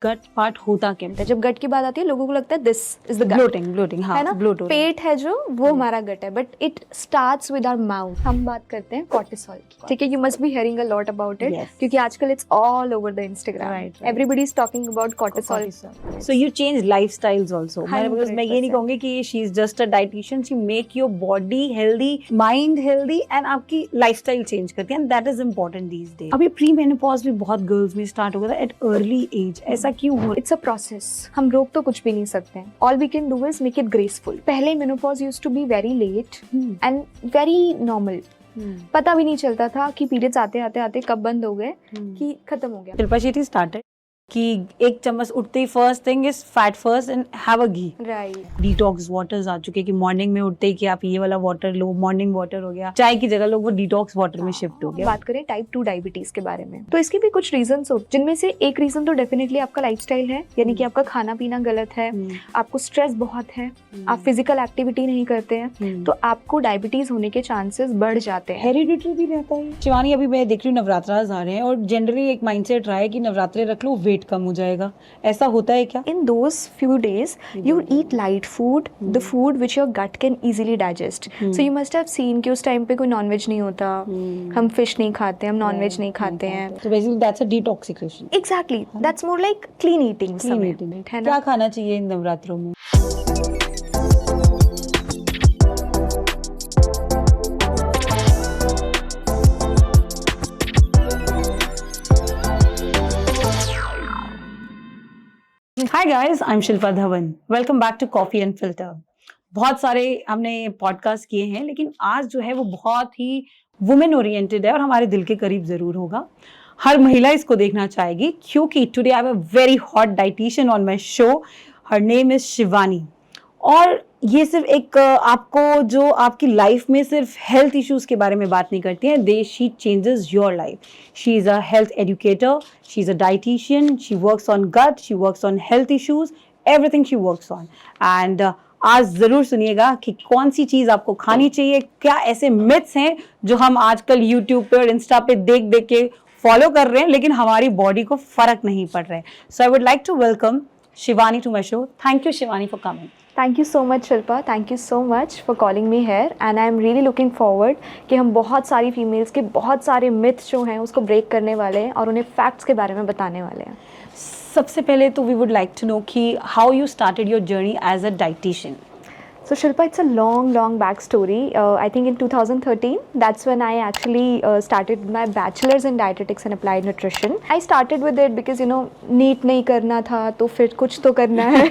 गट part होता क्या है? जब गट की बात आती है लोगों को लगता है this is the gut, bloating हाँ, है ना? ब्लोट पेट है जो वो हमारा गट है, but it starts with our mouth. हम बात करते हैं कॉर्टिसोल की, ठीक है? You must be hearing a lot about it, क्योंकि आजकल it's all over the Instagram, everybody is talking about cortisol. So you change lifestyles also. मैं ये नहीं कहूंगी कि she is just a dietitian, she make your body healthy, mind healthy and आपकी lifestyle change करती है, and that is important these days. अभी pre menopause भी बहुत गर्ल्स में स्टार्ट हो गया था एट अर्ली एज. ऐसा क्यों हो? इट्स अ प्रोसेस, हम रोक तो कुछ भी नहीं सकते हैं. All we can do is make it graceful. पहले menopause used to be very late and very normal. पता भी नहीं चलता था कि पीरियड्स आते आते आते कब बंद हो गए, कि खत्म हो गया. शिल्पा शेट्टी स्टार्टेड कि एक चम्मच उठते ही first thing is fat first and have a ghee. Right. Detox waters आ चुके कि मॉर्निंग में उठते ही कि आप ये वाला वाटर लो, मॉर्निंग वाटर हो गया. चाय की जगह लोग वो डिटॉक्स वाटर में शिफ्ट हो गया. बात करें टाइप 2 डायबिटीज के बारे में, तो इसके भी कुछ रीजंस हो, जिनमें से एक रीजन तो डेफिनेटली आपका लाइफस्टाइल है, यानी कि आपका खाना पीना गलत है, आपको स्ट्रेस बहुत है, आप फिजिकल एक्टिविटी नहीं करते हैं, तो आपको डायबिटीज होने के चांसेस बढ़ जाते हैं. हेरिडिटरी भी रहता है. शिवानी, अभी मैं देख रही हूँ नवरात्रास आ रहे हैं और जनरली एक माइंडसेट रहा है कि नवरात्रे रख लो वेट कम हो जाएगा. ऐसा होता है क्या? In those few days, you eat light food, the food which your gut can easily digest. So you must have seen कि उस टाइम पे कोई नॉनवेज नहीं होता, हम फिश नहीं खाते, हम नॉनवेज नहीं खाते हैं. So basically that's a detoxification. Exactly, that's more like clean eating. Clean eating. है ना? क्या खाना चाहिए इन नवरात्रों में? Hi guys, I'm Shilpa Dhawan. Welcome back to Coffee and Filter. बहुत सारे हमने पॉडकास्ट किए हैं, लेकिन आज जो है वो बहुत ही वुमेन ओरिएंटेड है और हमारे दिल के करीब जरूर होगा. हर महिला इसको देखना चाहेगी, क्योंकि today I have a very hot dietitian on my show. Her name is Shivani. और ये सिर्फ एक आपको जो आपकी लाइफ में सिर्फ हेल्थ इश्यूज के बारे में बात नहीं करती है. She changes your life. She is a health educator, she is a dietitian, she works on gut, she works on health issues, everything she works on. And आज ज़रूर सुनिएगा कि कौन सी चीज़ आपको खानी चाहिए, क्या ऐसे मिथ्स हैं जो हम आजकल यूट्यूब पे और इंस्टा पे देख देख के फॉलो कर रहे हैं, लेकिन हमारी बॉडी को फ़र्क नहीं पड़ रहा है. So I would like to welcome Shivani to my show. Thank you, Shivani, for coming. Thank you so much, Shilpa. Thank you so much for calling me here. And I am really looking forward कि हम बहुत सारी females के बहुत सारे myths जो हैं उसको ब्रेक करने वाले हैं और उन्हें फैक्ट्स के बारे में बताने वाले हैं. सबसे पहले तो we would like to know कि how you started your journey as a dietitian. So Shilpa, it's a long backstory. I think in 2013, that's when I actually started my bachelor's in dietetics and applied nutrition. I started with it because NEET नहीं करना था, तो फिर कुछ तो करना है.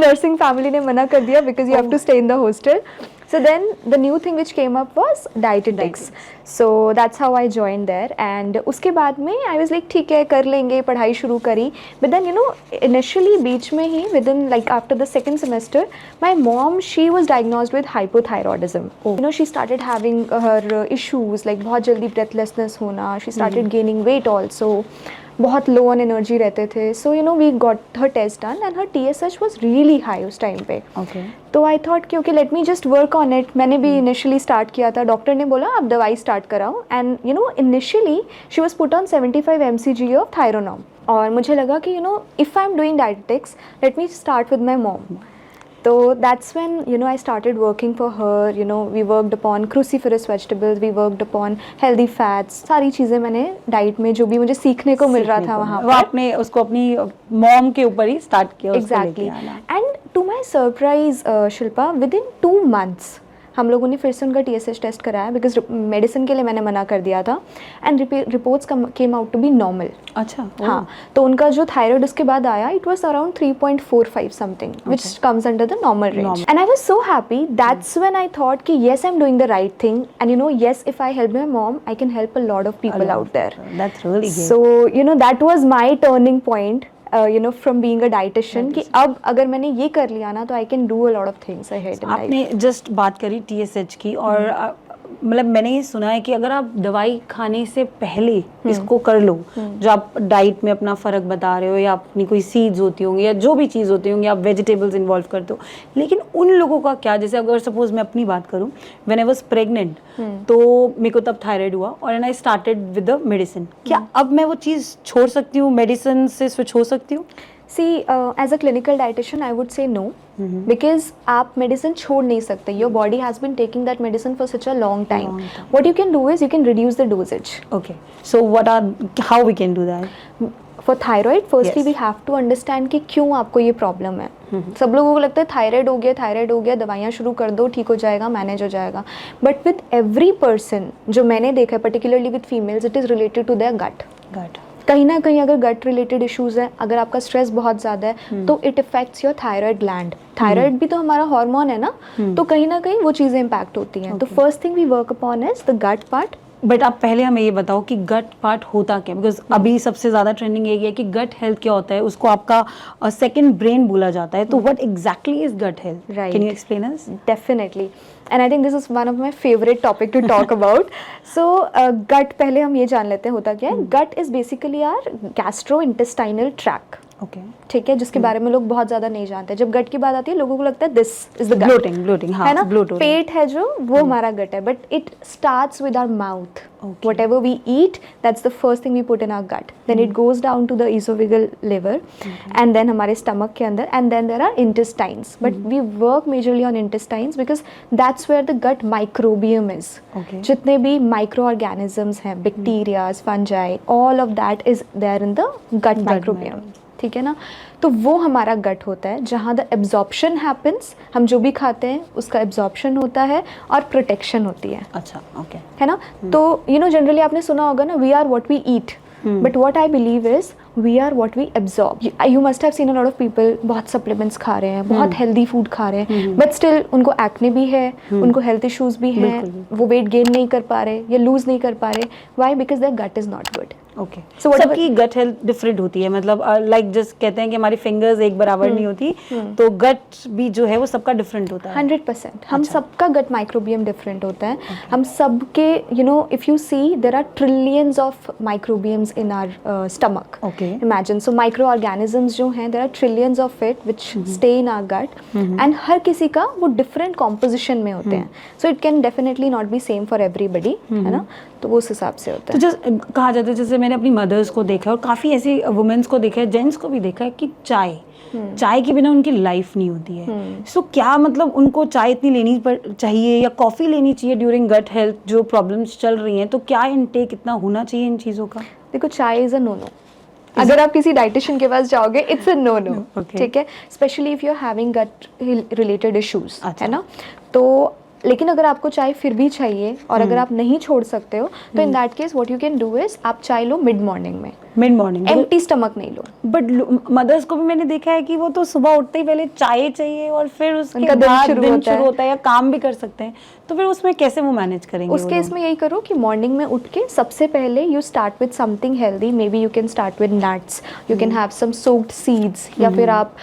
Nursing family ने मना कर दिया because you have to stay in the hostel. So then the new thing which came up was dietetics. So that's how I joined there. And उसके बाद में I was like ठीक है कर लेंगे, पढ़ाई शुरू करी. But then initially बीच में ही within like after the second semester, my mom, she was diagnosed with hypothyroidism. She started having her issues like बहुत जल्दी breathlessness होना. She started gaining weight also. बहुत लो ऑन एनर्जी रहते थे. So we got her test done and her TSH was really high उस time पे. तो I thought कि okay let me just work on it. मैंने भी इनिशियली स्टार्ट किया था. डॉक्टर ने बोला आप दवाई स्टार्ट कराओ. And initially she was put on 75 mcg of Thyronorm. और मुझे लगा कि if I am doing dietetics let me start with my mom. So that's when I started working for her. We worked upon cruciferous vegetables, we worked upon healthy fats. सारी चीज़ें मैंने diet में जो भी मुझे सीखने को मिल रहा था वहाँ पर, आपने उसको अपनी मॉम के ऊपर ही स्टार्ट किया. Exactly. And to my surprise, Shilpa, within 2 months हम लोगों ने फिर से उनका TSH टेस्ट कराया बिकॉज मेडिसिन के लिए मैंने मना कर दिया था. And reports came out to be normal. अच्छा. हाँ, तो उनका जो थायराइड उसके बाद आया, it was around 3.45 something which comes under the normal range. And I was so happy. That's when I thought कि yes I am doing the right thing. And yes if I help my mom I can help a lot of people out there. So that was my turning point. from being a dietitian कि अब अगर मैंने ये कर लिया ना तो I can do a lot of things ahead in life. आपने जस्ट बात करी TSH की और मतलब मैंने ये सुना है कि अगर आप दवाई खाने से पहले इसको कर लो, जो आप डाइट में अपना फ़र्क बता रहे हो या अपनी कोई सीड्स होती होंगी या जो भी चीज़ होती होंगी, आप वेजिटेबल्स इन्वॉल्व करते हो, लेकिन उन लोगों का क्या, जैसे अगर सपोज मैं अपनी बात करूँ, व्हेन आई वाज प्रेग्नेंट तो मेरे को तब थायराइड हुआ और and I started with the medicine, क्या अब मैं वो चीज़ छोड़ सकती हूँ, मेडिसिन से स्विच हो सकती हूँ? See, as a clinical dietitian, I would say no, because आप medicine छोड़ नहीं सकते. Your body has been taking that medicine for such a long time. What you can do is you can reduce the dosage. Okay. So how we can do that? For thyroid, firstly Yes. we have to understand कि क्यों आपको ये problem है. सब लोगों को लगता है थायराइड हो गया, दवाइयाँ शुरू कर दो, ठीक हो जाएगा, मैनेज हो जाएगा. बट विद एवरी पर्सन, जो मैंने देखा है particularly with females, it is related to their gut. कहीं ना कहीं अगर गट रिलेटेड इश्यूज है, अगर आपका स्ट्रेस बहुत ज़्यादा है तो it effects your thyroid gland. Thyroid भी तो हमारा हार्मोन है ना, तो कहीं ना कहीं वो चीज़ें इम्पैक्ट होती हैं. तो first thing we work upon is the gut part. But आप पहले हमें ये बताओ कि गट पार्ट होता क्या, बिकॉज अभी सबसे ज़्यादा ट्रेंडिंग यही है कि गट हेल्थ क्या होता है, उसको आपका सेकंड ब्रेन बोला जाता है. तो what exactly is gut health? Right. Can you explain us? Definitely. And I think this is one of my favourite topic to talk about. So gut, पहले हम ये जान लेते हैं होता क्या है. Gut is basically our gastrointestinal tract. Okay, ठीक है, जिसके बारे में लोग बहुत ज़्यादा नहीं जानते. जब गट की बात आती है लोगों को लगता है this is the gut. Bloating, हाँ, है ना, bloat. पेट है जो, वो हमारा गट है. But it starts with our mouth. Whatever we eat, that's the first thing we put in our gut. Then it goes down to the esophageal liver, and then हमारे stomach के अंदर, and then there are intestines. But we work majorly on intestines because that's where the gut microbiome is. Okay. जितने भी microorganisms हैं, bacteria, fungi, all of that is there in the gut microbiome. ठीक है ना, तो वो हमारा गट होता है जहाँ द एब्जॉर्प्शन हैपन्स. हम जो भी खाते हैं उसका एब्जॉर्प्शन होता है और प्रोटेक्शन होती है. अच्छा, ओके, है ना. तो यू नो जनरली आपने सुना होगा ना, we are what we eat. But what I believe is we are what we absorb. You must have seen a lot of people बहुत सप्लीमेंट्स खा रहे हैं, बहुत हेल्दी फूड खा रहे हैं, बट स्टिल उनको एक्ने भी है, उनको हेल्थ इश्यूज भी हैं, वो वेट गेन नहीं कर पा रहे या लूज नहीं कर पा रहे. Why? Because their gut is not good. Okay. So सबकी गट हेल्थ डिफरेंट होती है, मतलब लाइक जस्ट कहते हैं कि हमारी फिंगर्स एक बराबर नहीं होती, तो गट भी जो है वो सबका डिफरेंट होता है. 100%. हम सबका गट माइक्रोबियम डिफरेंट होता है. हम सबके, you know, if you see there are trillions of microbiomes in our stomach. Okay. Imagine, so micro organisms जो हैं, there are trillions of it which stay in our gut, and हर किसी का वो डिफरेंट कॉम्पोजिशन में होते हैं. So it can definitely not be same for everybody, है ना. तो वो उस हिसाब से होता है. तो जैसे कहा जाता है, जैसे मैंने अपनी मदर्स को देखा है और काफ़ी ऐसी वुमेन्स को देखा है, जेंट्स को भी देखा है कि चाय के बिना उनकी लाइफ नहीं होती है. सो क्या मतलब उनको चाय इतनी लेनी चाहिए या कॉफ़ी लेनी चाहिए ड्यूरिंग गट हेल्थ जो प्रॉब्लम्स चल रही हैं, तो क्या इनटेक इतना होना चाहिए इन चीज़ों का? देखो, चाय इज़ अ नो नो. अगर आप किसी डाइटिशियन के पास जाओगे, इट्स अ नो नो. ठीक है, specially if you are having gut related issues, है ना. तो लेकिन अगर आपको चाय फिर भी चाहिए और अगर आप नहीं छोड़ सकते हो, तो इन that case what you can do is आप चाय लो मिड मॉर्निंग में. एम्प्टी स्टमक नहीं लो. बट मदर्स को भी मैंने देखा है कि वो तो सुबह उठते ही पहले चाय चाहिए और फिर उसके उनका बाद दिन शुरू होता है या काम भी कर सकते हैं, तो फिर उसमें कैसे वो मैनेज करेंगे? उस केस में यही करो कि मॉर्निंग में उठ के सबसे पहले you start with something healthy. Maybe you can start with nuts, you can have some soaked seeds, या फिर आप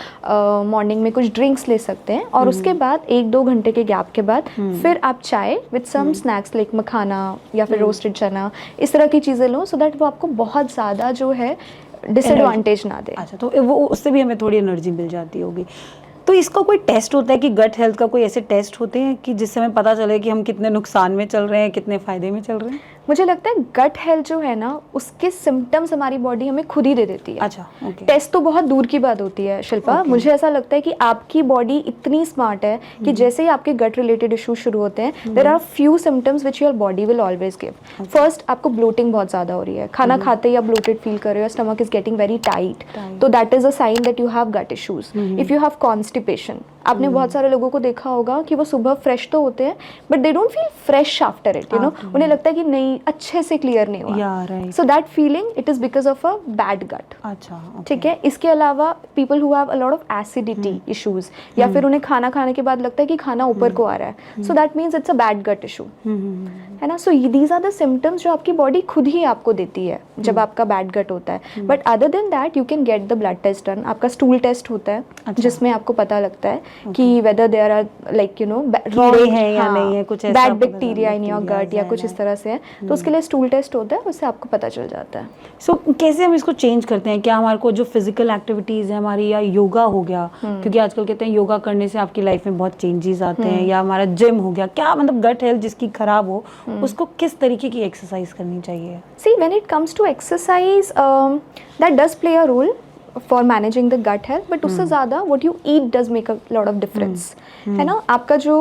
मॉर्निंग में कुछ ड्रिंक्स ले सकते हैं. और उसके बाद 1-2 घंटे के गैप के बाद फिर आप चाय विद सम स्नैक्स लाइक मखाना या फिर रोस्टेड चना, इस तरह की चीज़ें लो, सो दैट वो आपको बहुत ज़्यादा जो है डिसएडवांटेज ना दे. अच्छा, तो वो उससे भी हमें थोड़ी एनर्जी मिल जाती होगी. तो इसका कोई टेस्ट होता है कि गट हेल्थ का कोई ऐसे टेस्ट होते हैं कि जिससे हमें पता चले कि हम कितने नुकसान में चल रहे हैं, कितने फ़ायदे में चल रहे हैं? मुझे लगता है गट हेल्थ जो है ना, उसके सिम्टम्स हमारी बॉडी हमें खुद ही दे देती है. अच्छा, ओके. टेस्ट तो बहुत दूर की बात होती है शिल्पा. मुझे ऐसा लगता है कि आपकी बॉडी इतनी स्मार्ट है कि जैसे ही आपके गट रिलेटेड इशू शुरू होते हैं, there are few symptoms which your body will always give. First, आपको ब्लोटिंग बहुत ज़्यादा हो रही है, खाना खाते ही आप ब्लोटेड फील कर रहे हो, stomach is getting very tight, तो that is a sign that you have gut issues. If you have constipation, आपने बहुत सारे लोगों को देखा होगा कि वो सुबह फ्रेश तो होते हैं but they don't feel fresh after it, you no. उन्हें लगता है कि नहीं, अच्छे से क्लियर नहीं हुआ. So that feeling, it is because of a bad gut. अच्छा, ठीक है. इसके अलावा people who have a lot of acidity issues, या फिर उन्हें खाना खाने के बाद लगता है कि खाना ऊपर को आ रहा है, so that means it's a bad gut issue, है ना. So these are the symptoms जो आपकी बॉडी खुद ही आपको देती है जब आपका बैड गट होता है. But other than that you can get the blood test done. आपका स्टूल टेस्ट होता है जिसमें आपको पता लगता है कि whether there are like you know कीड़े हैं या नहीं है, कुछ ऐसा बैड पता bacteria in your bacterias gut या है कुछ ना। इस तरह से है, तो उसके लिए स्टूल टेस्ट होता है, उससे आपको पता चल जाता है। सो कैसे हम इसको चेंज करते हैं? क्या हमारे को जो फिजिकल एक्टिविटीज़ है हमारी, या योगा हो गया, क्योंकि आजकल कहते हैं योगा करने से आपकी लाइफ में बहुत चेंजेस आते हैं, या हमारा जिम हो गया, क्या मतलब गट हेल्थ जिसकी खराब हो उसको किस तरीके की एक्सरसाइज करनी चाहिए? See, when it comes to exercise, that does play a role for managing the gut health, but उससे ज़्यादा what you eat does make a lot of difference, है ना। आपका जो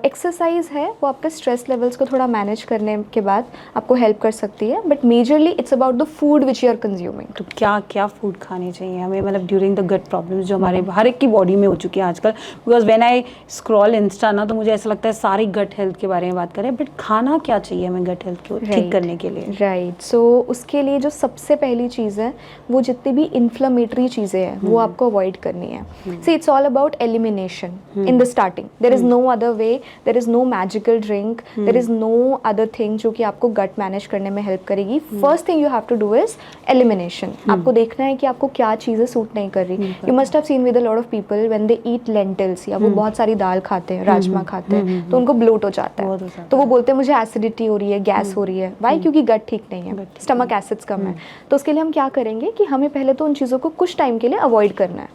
एक्सरसाइज है वो आपके स्ट्रेस लेवल्स को थोड़ा मैनेज करने के बाद आपको हेल्प कर सकती है, but majorly it's about the food which you are consuming. तो क्या क्या फूड खाने चाहिए हमें, मतलब ड्यूरिंग द गट प्रॉब्लम्स जो हमारे हर एक की बॉडी में हो चुकी है आजकल? Because when I scroll Insta ना, तो मुझे ऐसा लगता है सारी गट हेल्थ के बारे में बात करें, बट खाना क्या चाहिए हमें गट हेल्थ को ठीक करने के लिए? राइट, सो उसके लिए जो सबसे पहली चीज़ है वो जितनी भी इन्फ्लेमेटरी चीज़ें हैं वो आपको अवॉइड करनी है। See, it's all about elimination in the starting. There is no other way, there is no magical drink, there is no other thing जो कि आपको गट मैनेज करने में हेल्प करेगी। First thing you have to do is elimination. आपको देखना है कि आपको क्या चीज़ें सूट नहीं कर रही। You must have seen with a lot of people when they eat lentils, या वो बहुत सारी दाल खाते हैं, राजमा खाते हैं, तो उनको ब्लोट हो जाता है, तो वो बोलते हैं मुझे एसिडिटी हो रही है, गैस हो रही है। वाई? क्योंकि गट ठीक नहीं है, स्टमक एसिड्स कम है। तो उसके लिए हम क्या करेंगे कि हमें पहले तो उन चीज़ों को कुछ टाइम के लिए अवॉइड करना है।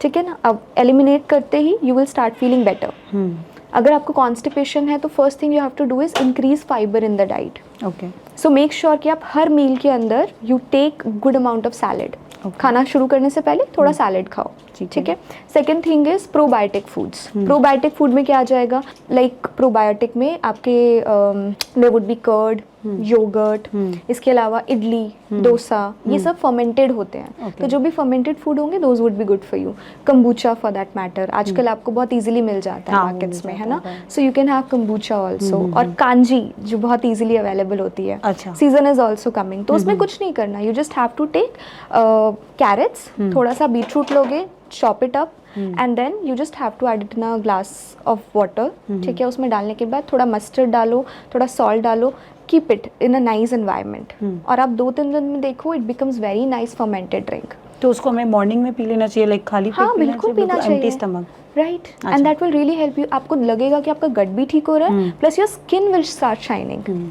ठीक है ना। अब एलिमिनेट करते ही you will start feeling better. अगर आपको कॉन्स्टिपेशन है तो first thing you have to do is increase fibre in the diet. Okay, so make sure कि आप हर मील के अंदर you take good amount of salad. खाना शुरू करने से पहले थोड़ा सैलेड खाओ, ठीक है। Second thing is probiotic foods. Probiotic food में क्या आ जाएगा, लाइक प्रोबायोटिक में आपके there would be curd, yogurt, इसके अलावा इडली, डोसा, ये सब फर्मेंटेड होते हैं। तो जो भी फर्मेंटेड फूड होंगे those would be good for you. Kombucha for that matter आजकल आपको बहुत इजीली मिल जाता है मार्केट्स में, है ना। So you can have kombucha also. और कांजी जो बहुत इजीली अवेलेबल होती है, सीजन इज ऑल्सो कमिंग, तो उसमें कुछ नहीं करना। You just have to take carrots, थोड़ा सा बीटरूट लोगे, chop it up, and then you just have to add it in a glass of water, ठीक है। उसमें डालने के बाद थोड़ा मस्टर्ड डालो, थोड़ा सॉल्ट डालो, keep it in a nice environment, और आप 2-3 दिन में देखो it becomes very nice fermented drink. तो उसको हमें मॉर्निंग में पी लेना चाहिए, लाइक खाली पेट? हाँ, बिल्कुल पीना चाहिए, empty stomach, right, and that will really help you. आपको लगेगा कि आपका गट भी ठीक हो रहा है, plus your skin will start shining.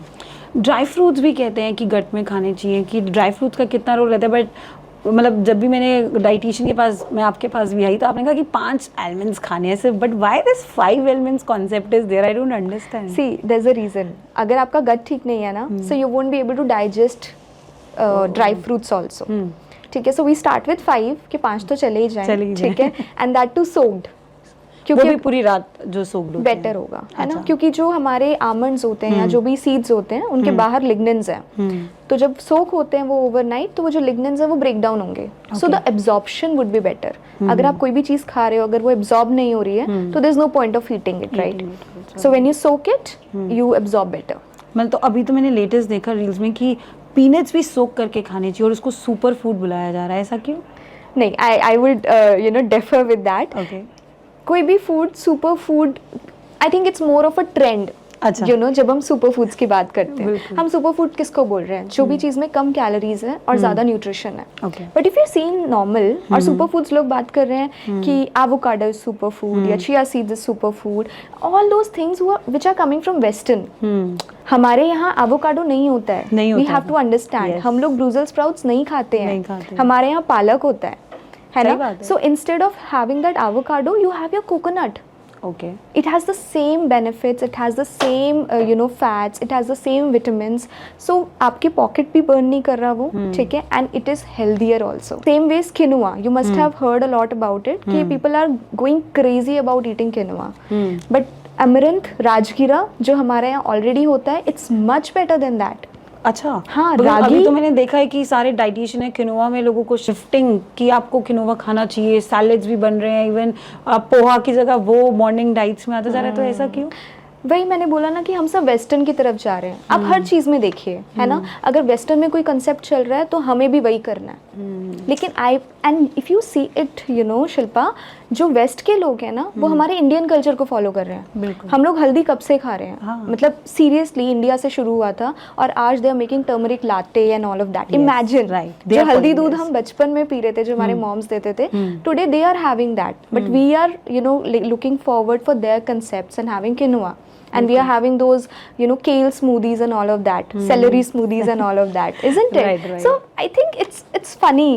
Dry fruits भी कहते हैं कि गट में खाने चाहिए, कि ड्राई फ्रूट्स का कितना रोल रहता है? बट मतलब जब भी मैंने डाइटिशियन के पास, मैं आपके पास भी आई, तो आपने कहा कि 5 एलिमेंट्स खाने हैं सिर्फ, but why this 5 elements concept is there? I don't understand. See, there is a reason. अगर आपका गट ठीक नहीं है ना, so you won't be able to digest dry fruits also, ठीक है। सो वी स्टार्ट विद 5 कि 5 तो चले ही जाएं, ठीक है, एंड दैट टू सोक्ड, क्योंकि वो भी पूरी रात जो सोक्ड होते बेटर होगा, है ना। क्योंकि जो हमारे आमंड्स होते हैं या जो भी सीड्स होते हैं उनके बाहर लिग्नेंस हैं, तो जब सोक होते हैं वो ओवरनाइट, तो वो जो लिग्नेंस है वो ब्रेक डाउन होंगे, so the absorption would be better. अगर आप कोई भी चीज़ खा रहे हो, अगर वो एब्जॉर्ब नहीं हो रही है, तो there is no point of eating it, right. So when you soak it you absorb better. मतलब तो अभी तो मैंने लेटेस्ट देखा रील्स में कि पीनट्स भी सोक करके खाने चाहिए और उसको सुपर फूड बुलाया जा रहा है, ऐसा क्यों? नहीं, I would you know differ with that. कोई भी food super food, I think it's more of a trend. अच्छा, यू नो, जब हम सुपर फूड्स की बात करते हैं, हम सुपर फूड किसको बोल रहे हैं? जो भी चीज़ में कम कैलोरीज है और ज़्यादा न्यूट्रिशन है। But if you seen normal, और सुपर फूड्स लोग बात कर रहे हैं कि एवोकाडो इज सुपर फूड या chia seeds is super food, all those things which are coming from western. हमारे यहाँ एवोकाडो नहीं होता है, वी हैव टू अंडरस्टैंड। हम लोग ब्रूसेल स्प्राउट्स नहीं खाते हैं, हमारे यहाँ पालक होता है ना। So instead of having that avocado you have your coconut. Okay. It has the same benefits, it has the same you know fats, it has the same vitamins, so आपके pocket भी burn नहीं कर रहा वो, ठीक है, and it is healthier also. Same way quinoa, you must have heard a lot about it कि people are going crazy about eating quinoa, but amaranth, rajgira जो हमारे यहाँ already होता है, it's much better than that. अच्छा, हाँ, अभी तो मैंने देखा है कि सारे डाइटिशियन है किनोवा में लोगों को शिफ्टिंग कि आपको किनोवा खाना चाहिए, सैलेड्स भी बन रहे हैं, इवन पोहा की जगह वो मॉर्निंग डाइट्स में आता जा रहा है, तो ऐसा क्यों? वही मैंने बोला ना कि हम सब वेस्टर्न की तरफ जा रहे हैं. आप हर चीज़ में देखिए, है ना, अगर वेस्टर्न में कोई कंसेप्ट चल रहा है तो हमें भी वही करना है. लेकिन and if you see it, you no Shilpa, जो वेस्ट के लोग हैं ना वो हमारे इंडियन कल्चर को फॉलो कर रहे हैं. हम लोग हल्दी कब से खा रहे हैं? हाँ. मतलब सीरियसली इंडिया से शुरू हुआ था और आज they are making turmeric latte and all of that. Imagine, जो हल्दी दूध हम बचपन में पी रहे थे, जो हमारे मॉम्स देते थे, today they are having that, but we are, you know, looking forward for their concepts and having quinoa. And we are having those, you know, kale smoothies and all of that, celery smoothies and all of that, isn't it? Right. So I think it's funny,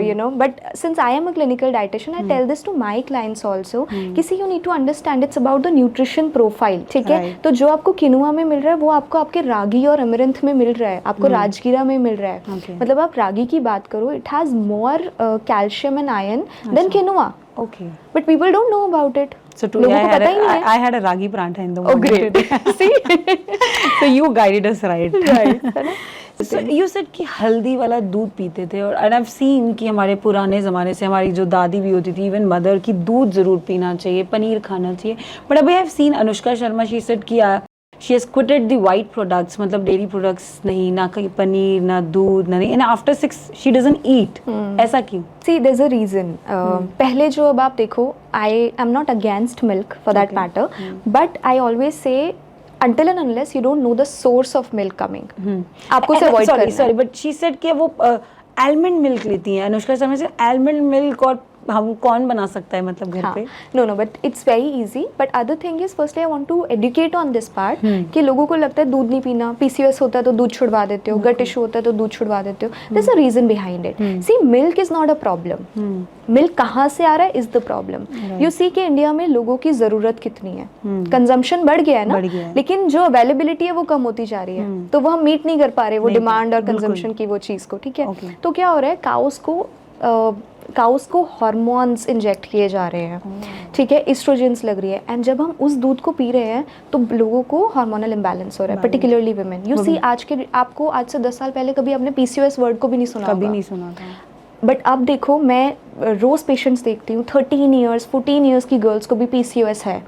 you know, but since I am a clinical dietitian, I tell this to my clients also, कि see, you need to understand it's about the nutrition profile, ठीक है? तो जो आपको किनुआ में मिल रहा है वो आपको आपके रागी और अमरंथ में मिल रहा है, आपको राजगीरा में मिल रहा है. मतलब आप रागी की बात करो, it has more calcium and iron than quinoa. Okay. But people don't know about it. So today लोगों को पता ही नहीं है. I had a ragi prantha in the Oh, morning. great. See? So you guided us right. Right. So you said कि हल्दी वाला दूध पीते थे, और and I've seen कि हमारे पुराने ज़माने से हमारी जो दादी भी होती थी, इवन मदर, की दूध ज़रूर पीना चाहिए, पनीर खाना चाहिए. But अभी I've seen Anushka Sharma, she said कि she has quitted the white products, मतलब डेयरी प्रोडक्ट्स नहीं, ना कहीं पनीर, ना दूध, ना नहीं, and after 6 she doesn't eat. ऐसा क्यों? See, there's a reason. पहले जो अब आप देखो, I am not against milk for that matter, but I always say until and unless you don't know the source of milk coming, आपको उसे avoid करना है. Sorry, but she said कि वो almond milk लेती हैं अनुष्का शर्मा से. almond milk और हम कौन बना सकता है मतलब घर पे? No, but it's very easy. But other thing is, firstly I want to educate on this part कि लोगों को लगता है दूध नहीं पीना, PCOS होता है तो दूध छुड़वा देते हो, gut issue होता है तो दूध छुड़वा देते हो. There's a reason behind it. See, milk is not a problem. Milk कहाँ से आ रहा है is the problem. You see कि इंडिया में लोगों की ज़रूरत कितनी है, कंजम्पशन बढ़ गया है ना, लेकिन जो अवेलेबिलिटी है वो कम होती जा रही है, तो वो हम मीट नहीं कर पा रहे वो डिमांड और कंजम्पशन की वो चीज़ को. ठीक है, तो क्या हो रहा है, काउस को हार्मोन्स इंजेक्ट किए जा रहे हैं. ठीक है, एस्ट्रोजेंस लग रही है, एंड जब हम उस दूध को पी रहे हैं तो लोगों को हार्मोनल इम्बैलेंस हो रहा है, पर्टिकुलरली वुमेन. यू सी, आपको आज से 10 साल पहले कभी आपने PCOS वर्ड को भी नहीं सुना, कभी नहीं सुना था. बट अब देखो, मैं रोज़ पेशेंट्स देखती हूँ, 13 ईयर्स 14 ईयर्स की गर्ल्स को भी PCOS है.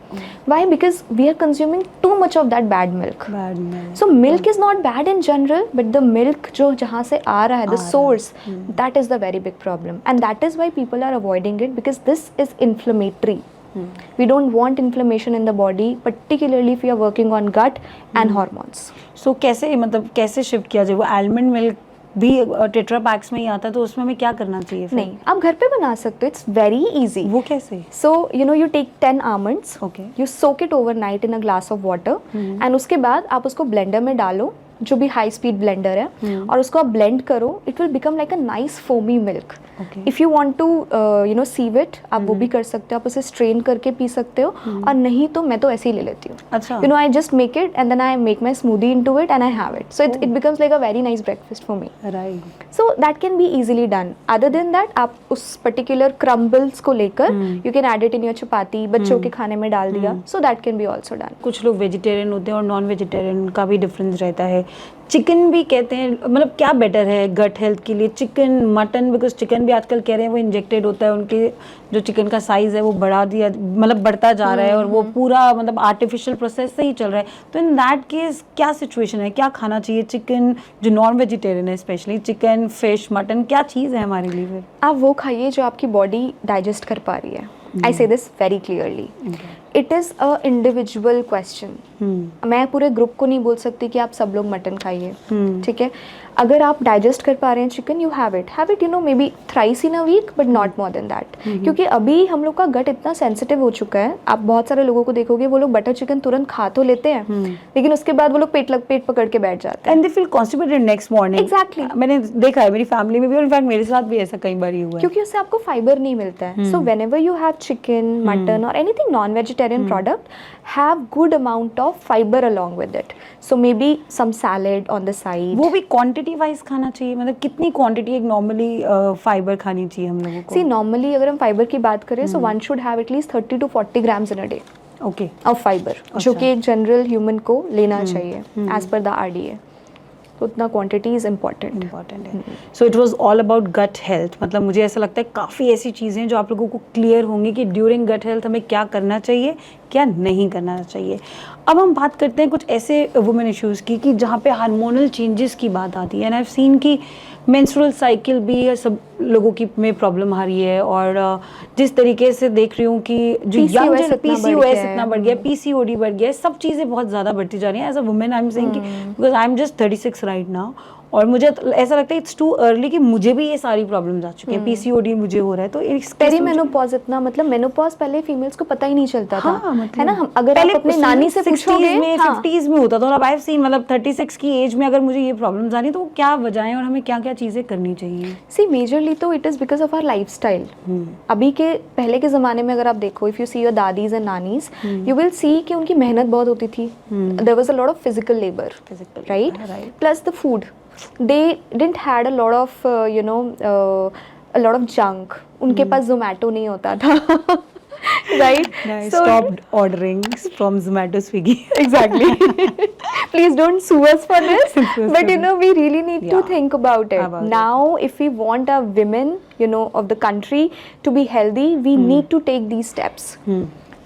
Why? Because we are consuming too much of that bad milk. So milk is not bad in general, but the milk जो जहाँ से आ रहा है, the source, that is the very big problem, and that is why people are avoiding it, because this is inflammatory. We don't want inflammation in the body, particularly if you are working on gut and hormones. So कैसे, मतलब कैसे shift किया जाए? वो almond milk भी tetra PACS में ही आता है, तो उसमें हमें क्या करना चाहिए फिर? नहीं, आप घर पे बना सकते हो, इट्स वेरी इजी. वो कैसे? So you know, you take 10 almonds, Okay. you soak it overnight in a glass of water, and उसके बाद आप उसको ब्लेंडर में डालो, जो भी हाई स्पीड ब्लेंडर है, और उसको आप ब्लेंड करो. It will become like a nice foamy milk. If you want to you know sieve it, आप वो भी कर सकते हो, आप उसे स्ट्रेन करके पी सकते हो, और नहीं तो मैं तो ऐसे ही ले लेती हूँ. अच्छा. You know, I just make it and then I make my smoothie into it and I have it. So it becomes like a very nice breakfast for me. Right. So that can be easily done. Other than that, आप उस particular crumbles को लेकर you can add it in your chapati, बच्चों के खाने में डाल दिया, so that can be also done. कुछ लोग वेजिटेरियन होते हैं और नॉन वेजिटेरियन का भी डिफरेंस रहता है. चिकन भी कहते हैं, मतलब क्या बेटर है गट हेल्थ के लिए, चिकन, मटन? बिकॉज चिकन भी आजकल कह रहे हैं वो इंजेक्टेड होता है, उनके जो चिकन का साइज है वो बढ़ा दिया, मतलब बढ़ता जा रहा है, और वो पूरा मतलब आर्टिफिशियल प्रोसेस से ही चल रहा है. तो इन दैट केस क्या सिचुएशन है, क्या खाना चाहिए? चिकन, जो नॉन वेजिटेरियन है स्पेशली, चिकन, फिश, मटन, क्या चीज़ है हमारे लिए फिर? आप वो खाइए जो आपकी बॉडी डाइजेस्ट कर पा रही है. आई से this very clearly. It is a individual question. मैं पूरे ग्रुप को नहीं बोल सकती कि आप सब लोग मटन खाइए. ठीक है, अगर आप डाइजेस्ट कर पा रहे हैं chicken, you have it, you know, maybe thrice in a week, but not more than that. क्योंकि अभी हम लोग का गट इतना सेंसिटिव हो चुका है. आप बहुत सारे लोगों को देखोगे, वो लोग बटर चिकन तुरंत खा तो लेते हैं, लेकिन उसके बाद वो लोग पेट पकड़ के बैठ जाते हैं, and they feel constipated next morning. Exactly. मैंने देखा है मेरी फैमिली में भी, और इनफैक्ट मेरे साथ भी ऐसा कई बार ही हुआ है, क्योंकि उससे आपको फाइबर नहीं मिलता है. So whenever you have chicken, mutton और anything non vegetarian product, have good amount of fiber along with it. So maybe some salad on the side. वो भी क्वांटिटी वाइज खाना चाहिए, मतलब कितनी क्वांटिटी एक नॉर्मली फाइबर खानी चाहिए हम लोगों को? See, normally अगर हम फाइबर की बात करें, so one should have at least 30 to 40 grams in a day. Okay. Of fiber, जो कि एक जनरल ह्यूमन को लेना चाहिए as per the RDA. तो उतना क्वांटिटी इज़ इम्पॉर्टेंट है। So it was all about gut health, मतलब मुझे ऐसा लगता है काफ़ी ऐसी चीज़ें हैं जो आप लोगों को क्लियर होंगी कि ड्यूरिंग गट हेल्थ हमें क्या करना चाहिए, क्या नहीं करना चाहिए। अब हम बात करते हैं कुछ ऐसे वुमेन इश्यूज़ की कि जहाँ पे हार्मोनल चेंजेस की बात आती है, एंड आई हैव सीन कि मेंस्ट्रुअल साइकिल भी सब लोगों की में प्रॉब्लम आ रही है, और जिस तरीके से देख रही हूँ कि जो यंग PCOS इतना बढ़ गया, PCOD बढ़ गया, सब चीज़ें बहुत ज़्यादा बढ़ती जा रही हैं। As a women I am saying कि because I am just 36 right now, और मुझे ऐसा लगता है इट्स टू अर्ली कि मुझे भी ये सारी प्रॉब्लम्स आ चुकी हैं, PCOD मुझे हो रहा है। तो पेरीमेनोपॉज इतना, मतलब मेनोपॉज पहले फीमेल्स को पता ही नहीं चलता था, मतलब है ना। हम अगर आप अपने नानी से पूछोगे, 50s में होता था, और अब आई हैव सीन मतलब 36 की एज में अगर मुझे ये प्रॉब्लम्स आ रही है तो क्या वजहें और हमें क्या क्या चीज़ें करनी चाहिए? सी मेजरली तो it is because of our lifestyle. अभी के पहले के ज़माने में अगर आप देखो, if you see your dadis and nanis, you will see कि उनकी मेहनत बहुत होती थी, there was a lot of physical labour, right, plus the food, they didn't had a lot of a lot of junk. उनके पास जोमेटो नहीं होता था, right? So stopped ordering from Zomato, Swiggy. Exactly. Please don't sue us for this. But we really need to think about it. Now, if we want our women, of the country to be healthy, we need to take these steps.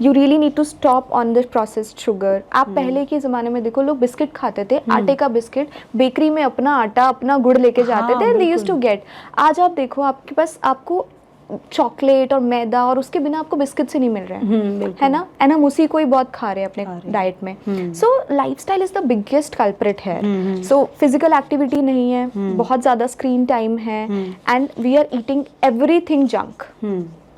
You really need to stop on the processed sugar. आप पहले के ज़माने में देखो, लोग biscuit खाते थे, आटे का बिस्किट, बेकरी में अपना आटा अपना गुड़ लेके जाते थे, they used to get. आज आप देखो, आपके पास आपको चॉकलेट और मैदा और उसके बिना आपको बिस्किट से नहीं मिल रहे हैं, है ना, एंड हम उसी को ही बहुत खा रहे हैं अपने डाइट में। So lifestyle is the biggest culprit है। सो फिजिकल एक्टिविटी नहीं है, बहुत ज़्यादा स्क्रीन टाइम है, and we are eating everything junk.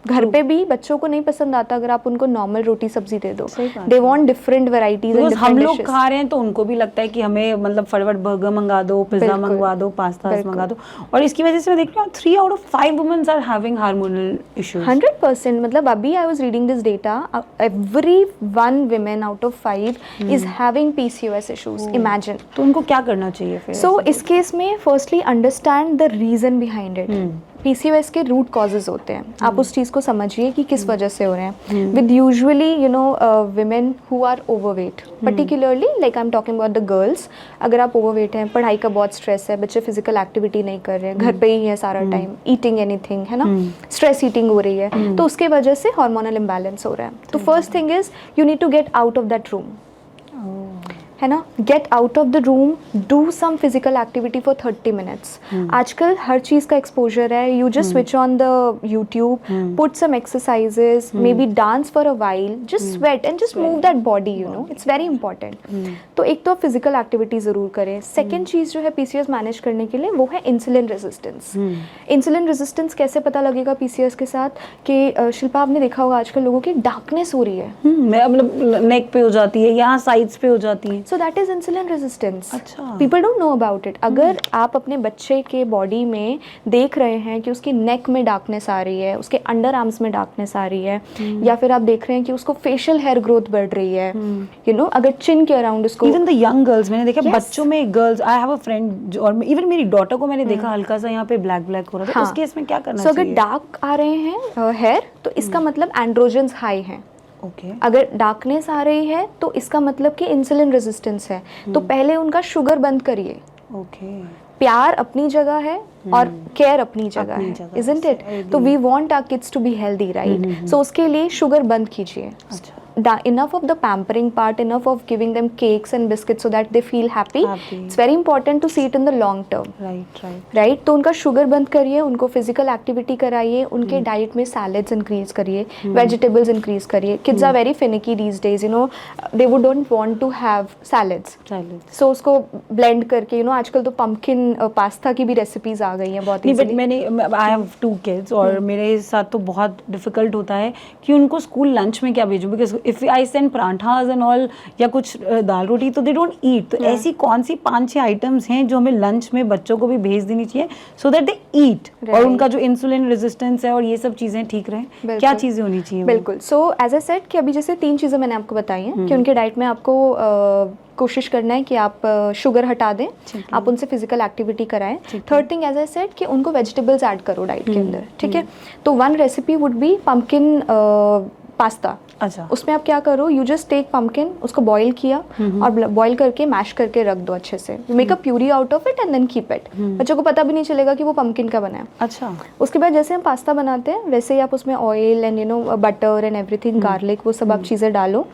घर पे भी बच्चों को नहीं पसंद आता अगर आप उनको नॉर्मल रोटी सब्जी दे दो, they want different varieties and हम लोग खा रहे हैं तो उनको भी लगता है कि हमें मतलब फटाफट बर्गर मंगा दो, पिज्जा मंगवा दो, पास्ता मंगा दो, और इसकी वजह से मैं देख रही हूँ 3 out of 5 women are having hormonal issues. 100%, मतलब अभी I was reading this data, every 1 woman out of 5 is having PCOS issues. Imagine. तो उनको क्या करना चाहिए फिर? So इस केस में firstly understand the reason behind it. PCOS के रूट कॉजेज होते हैं, आप उस चीज़ को समझिए कि किस वजह से हो रहे हैं। With usually women who are overweight, particularly like I'm talking about the girls. अगर आप ओवरवेट हैं, पढ़ाई का बहुत स्ट्रेस है, बच्चे फिजिकल एक्टिविटी नहीं कर रहे हैं, घर पे ही है सारा टाइम, ईटिंग एनीथिंग, है ना, स्ट्रेस ईटिंग हो रही है, तो उसके वजह से हार्मोनल इम्बैलेंस हो रहा है। तो first thing is you need to get out of that room, है ना, get out of the room, do some physical activity for 30 minutes. आजकल हर चीज़ का एक्सपोजर है, you just switch on the YouTube, put some exercises, maybe dance for a while, just sweat and just move that body, it's very important. तो एक तो physical activity ज़रूर करें। सेकेंड चीज़ जो है PCOS मैनेज करने के लिए, वो है इंसुलिन रेजिस्टेंस। इंसुलिन रेजिस्टेंस कैसे पता लगेगा PCOS के साथ कि शिल्पा, आपने देखा होगा आजकल लोगों की डार्कनेस हो रही है, मतलब नेक पे हो जाती है, यहाँ साइड्स पे हो जाती है, so that is insulin resistance. अच्छा, people don't know about it. अगर आप अपने बच्चे के बॉडी में देख रहे हैं कि उसकी नेक में डार्कनेस आ रही है, उसके अंडर आर्म्स में डार्कनेस आ रही है, या फिर आप देख रहे हैं कि उसको फेशियल हेयर ग्रोथ बढ़ रही है, अगर चिन के अराउंड उसको, इवन द यंग गर्ल्स, मैंने देखा बच्चों में, girls, I have a friend, और इवन मेरी डॉटर को मैंने देखा हल्का सा यहाँ पे ब्लैक हो रहा था, उस केस में क्या करना चाहिए? अगर डार्क आ रहे हैं हेयर, तो इसका मतलब एंड्रोजन्स हाई हैं। अगर डार्कनेस आ रही है तो इसका मतलब कि इंसुलिन रेजिस्टेंस है। तो पहले उनका शुगर बंद करिए। प्यार अपनी जगह है और केयर अपनी जगह है, इजंट इट? तो we want our kids to be healthy, right? So उसके लिए शुगर बंद कीजिए। Enough of the pampering part, enough of giving them cakes and biscuits so that they feel happy. It's very important to see it in the long term. Right? तो उनका sugar बंद करिए, उनको physical activity कराइए, उनके diet में salads increase करिए, vegetables increase करिए। Kids are very finicky these days, they would don't want to have salads. So उसको ब्लेंड करके, आजकल तो पम्पकिन पास्ता की भी रेसिपीज आ गई हैं बहुत इजीली। आई हैव 2 kids और मेरे साथ तो बहुत डिफिकल्ट होता है कि उनको स्कूल लंच में क्या भेजूं, because if I send parathas and all या कुछ दाल रोटी तो दे डोंट ईट। तो ऐसी कौन सी 5-6 आइटम्स हैं जो हमें लंच में बच्चों को भी भेज देनी चाहिए सो दैट दे ईट, और उनका जो इंसुलिन रेजिस्टेंस है और ये सब चीजें ठीक रहें? क्या चीजें होनी चाहिए? बिल्कुल। सो एज आई सेड कि अभी जैसे 3 चीजें मैंने आपको बताई हैं कि उनके डाइट में आपको कोशिश करना है कि आप शुगर हटा दें, आप उनसे फिजिकल एक्टिविटी कराएं। Third thing as I said कि उनको वेजिटेबल्स ऐड करो डाइट के अंदर, ठीक है? तो 1 रेसिपी वुड बी पास्ता, अच्छा उसमें आप क्या करो, यू जस्ट टेक पम्पकिन, उसको बॉईल किया और बॉईल करके मैश करके रख दो अच्छे से, make a puree out of it and then keep it. बच्चों को पता भी नहीं चलेगा कि वो पम्पकिन का बना है। अच्छा उसके बाद जैसे हम पास्ता बनाते हैं वैसे ही आप उसमें oil and butter and everything, garlic, वो सब आप चीज़ें डालो।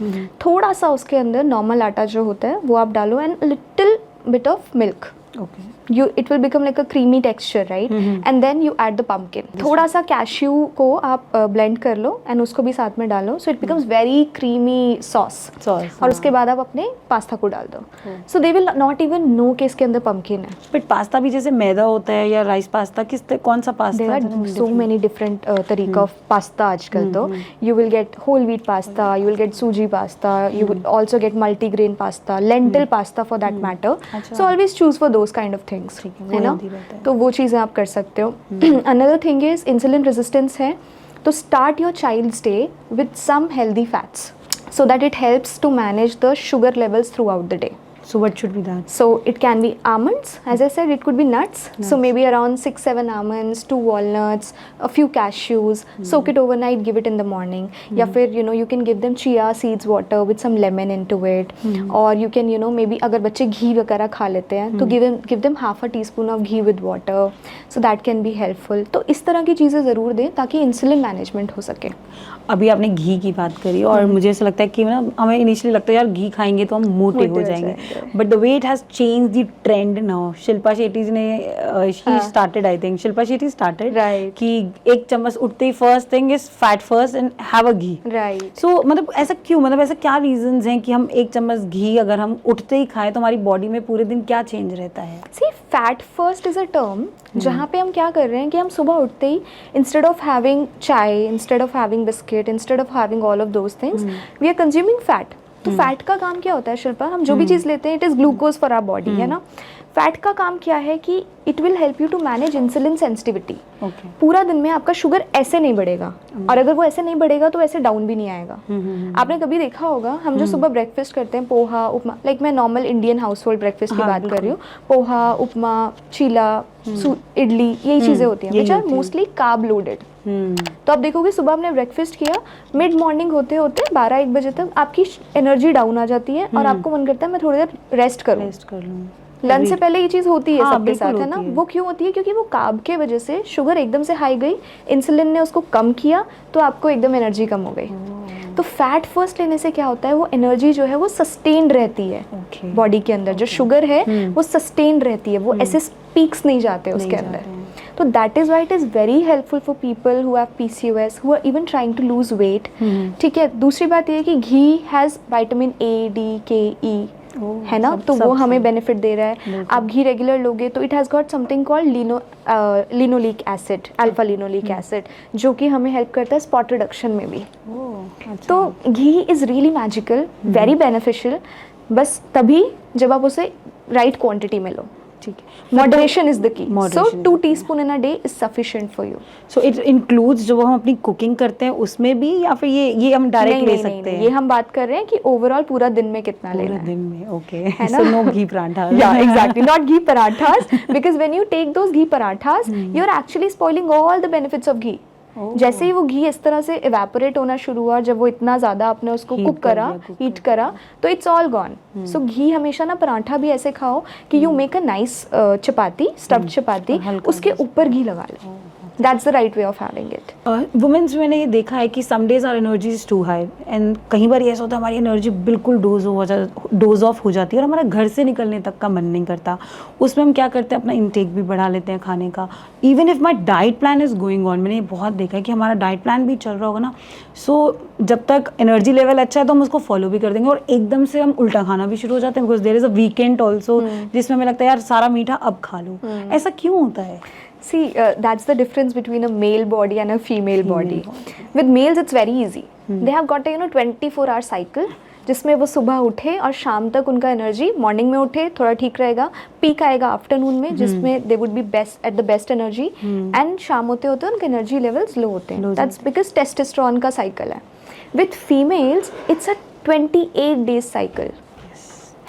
थोड़ा सा उसके अंदर नॉर्मल आटा जो होता है वो आप डालो and little bit of milk. Okay it will become like a creamy texture, right? And then you add the pumpkin. थोड़ा सा cashew को आप blend कर लो and उसको भी साथ में डालो, so it becomes very creamy sauce. और उसके बाद आप अपने पास्ता को डाल दो, so they will not even know कि इसके अंदर pumpkin है। बट पास्ता भी जैसे मैदा होता है या राइस पास्ता, कौन सा pasta? There are so many different तरीका of pasta आजकल तो you will get whole wheat pasta, you will get suji pasta, you will also get multigrain pasta, lentil pasta for that matter. So always choose for those kind of things, है ना? तो वो चीज़ें आप कर सकते हो। Another thing is insulin resistance है, तो start your child's day with some healthy fats so that it helps to manage the sugar levels throughout the day. So what should be that? So it can be almonds, as I said, it could be nuts. So maybe around 6-7 almonds, 2 walnuts, a few cashews. Soak it overnight, give it in the morning. या फिर you can give them chia seeds water with some lemon into it. Or you can maybe अगर बच्चे घी वगैरह खा लेते हैं तो give them half a teaspoon of ghee with water. So that can be helpful. तो इस तरह की चीज़ें ज़रूर दें ताकि इंसुलिन मैनेजमेंट हो सके। अभी आपने घी की बात करी और मुझे ऐसा लगता है कि ना हमें इनिशियली लगता है यार घी खाएंगे तो हम मोटे हो जाएंगे, but the way it has change the trend now. Shilpa Shetty ने she started, I think Shilpa Shetty started कि एक चम्मच उठते ही first thing is fat first and have a ghee, right? So मतलब ऐसा क्यों, मतलब ऐसा क्या रीजंस हैं कि हम एक चम्मच घी अगर हम उठते ही खाएं तो हमारी बॉडी में पूरे दिन क्या चेंज रहता है? See fat first is a term जहाँ पे हम क्या कर रहे हैं कि हम सुबह उठते ही instead of having chai, instead of having biscuit, instead of having all of those things we are consuming fat. तो फैट का काम क्या होता है शिल्पा, हम जो भी चीज़ लेते हैं it is glucose for our body, है ना? फैट का काम क्या है कि it will help you to manage insulin sensitivity. पूरा दिन में आपका शुगर ऐसे नहीं बढ़ेगा, और अगर वो ऐसे नहीं बढ़ेगा तो ऐसे डाउन भी नहीं आएगा। आपने कभी देखा होगा हम जो सुबह ब्रेकफास्ट करते हैं, पोहा उपमा, लाइक मैं normal Indian house hold breakfast की बात कर रही हूँ, पोहा उपमा चीला इडली, यही चीज़ें होती हैं which are mostly carb loaded. तो आप देखोगे सुबह आपने ब्रेकफास्ट किया, मिड मॉर्निंग होते होते 12-1 बजे तक आपकी एनर्जी डाउन आ जाती है और आपको मन करता है मैं थोड़ी देर रेस्ट कर लूँ। लंच से पहले ये चीज़ होती है सबके साथ, है ना? वो क्यों होती है? क्योंकि वो कार्ब के वजह से शुगर एकदम से हाई गई, इंसुलिन ने उसको कम किया तो आपको एकदम एनर्जी कम हो गई। तो फैट फर्स्ट लेने से क्या होता है, वो एनर्जी जो है वो सस्टेन्ड रहती है बॉडी के अंदर। जो शुगर है वो सस्टेन्ड रहती है, वो ऐसे पीक्स नहीं जाते उसके अंदर। तो that is why it is very helpful for people who have PCOS, who are even trying to lose weight. ठीक है, दूसरी बात ये है कि ghee has vitamin A, D, K, E, है ना? तो वो हमें बेनिफिट दे रहा है। आप घी रेगुलर लोगे तो it has got something called linoleic acid, alpha linoleic acid, जो कि हमें हेल्प करता है स्पॉट रिडक्शन में भी। तो ghee is really magical, very beneficial, बस तभी जब आप उसे राइट क्वांटिटी में लो। ठीक है, moderation is the key. So 2 teaspoon in a day is sufficient for you. So it includes जो हम अपनी कुकिंग करते हैं उसमें भी, या फिर ये हम डायरेक्ट ले सकते हैं? ये हम बात कर रहे हैं कि ओवरऑल पूरा दिन में कितना लेना है। पूरा दिन में, okay. So no ghee paratha. या exactly, not ghee parathas, because when you take those ghee parathas you are actually spoiling all the benefits of ghee. जैसे ही वो घी इस तरह से इवेपोरेट होना शुरू हुआ, जब वो इतना ज़्यादा आपने उसको कुक करा, हीट करा, तो इट्स ऑल गॉन। सो घी हमेशा ना पराठा भी ऐसे खाओ कि you make a nice chapati, stuffed chapati, उसके ऊपर घी लगा लो। That's the right way of having it. Women's मैंने ये देखा है कि some days are energy is too high and कई बार ऐसा होता है हमारी एनर्जी बिल्कुल डोज ऑफ हो जाती है और हमारा घर से निकलने तक का मन नहीं करता। उसमें हम क्या करते हैं, अपना इंटेक भी बढ़ा लेते हैं खाने का। Even if my diet plan is going on, मैंने ये बहुत देखा है कि हमारा डाइट प्लान भी चल रहा होगा ना, सो जब तक एनर्जी लेवल अच्छा है तो हम उसको फॉलो भी कर देंगे और एकदम से हम उल्टा खाना भी शुरू हो जाते हैं, because there is a weekend also जिसमें हमें लगता है यार सारा मीठा अब खा लूँ। ऐसा क्यों होता है? See, that's the difference between a male body and a female body. With males, it's very easy. They have got a 24-hour cycle, जिसमें वो सुबह उठे और शाम तक उनका एनर्जी, मॉर्निंग में उठे थोड़ा ठीक रहेगा, पीक आएगा आफ्टरनून में जिसमें they would be best at the best energy, and शाम होते होते उनके एनर्जी लेवल्स लो होते हैं। दैट्स बिकॉज टेस्टोस्टेरोन का साइकिल है। With females it's a 28 days cycle,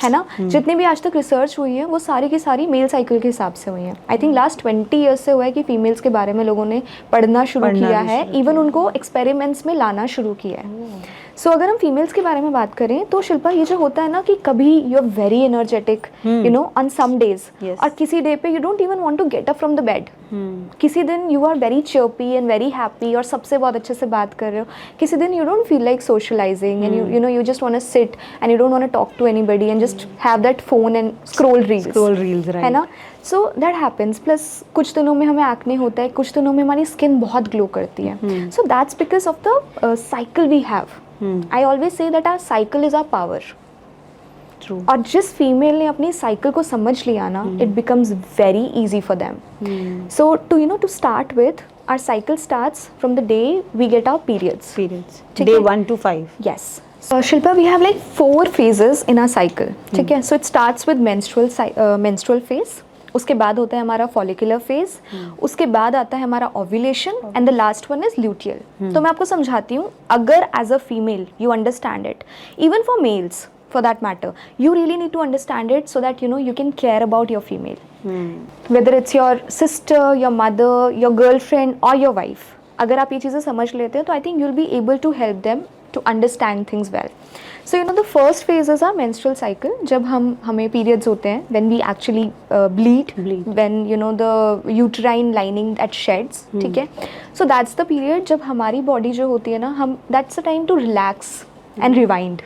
है ना, जितनी भी आज तक रिसर्च हुई है वो सारी की सारी मेल साइकिल के हिसाब से हुई है. आई थिंक लास्ट 20 ईयर्स से हुआ है कि फीमेल्स के बारे में लोगों ने पढ़ना शुरू किया है, इवन उनको एक्सपेरिमेंट्स में लाना शुरू किया है. सो अगर हम फीमेल्स के बारे में बात करें तो शिल्पा ये जो होता है ना कि कभी you are very energetic you know on some days, और किसी डे पे you don't even want to get up from the bed. किसी दिन you are very chirpy and very happy और सबसे बहुत अच्छे से बात कर रहे हो. किसी दिन you don't feel like socialising and you know you just want to sit and you don't want to talk to anybody and just have that phone and scroll reels, है ना. So that happens. प्लस कुछ दिनों में हमें acne होता है, कुछ दिनों में हमारी स्किन बहुत ग्लो करती है. So that's because of the cycle we have. I always say that our cycle is our power. True. और जिस फीमेल ने अपनी साइकिल को समझ लिया ना, it becomes very easy for them. So to start with, our cycle starts from the day we get our periods. Day 1 to 5. Yes. So Shilpa, we have like 4 phases in our cycle. ठीक है. So it starts with menstrual phase. उसके बाद होता है हमारा follicular phase, उसके बाद आता है हमारा ovulation and the last one is luteal. तो मैं आपको समझाती हूँ. अगर as a female you understand it, even for males for that matter, you really need to understand it so that you can care about your female. Whether it's your sister, your mother, your girlfriend or your wife. अगर आप ये चीज़ें समझ लेते हैं तो I think you'll be able to help them to understand things well. So the first phase is our menstrual cycle. जब हमें periods होते हैं, when we actually bleed, when the uterine lining that sheds, ठीक है. So that's the period जब हमारी body जो होती है ना, that's the time to relax and rewind.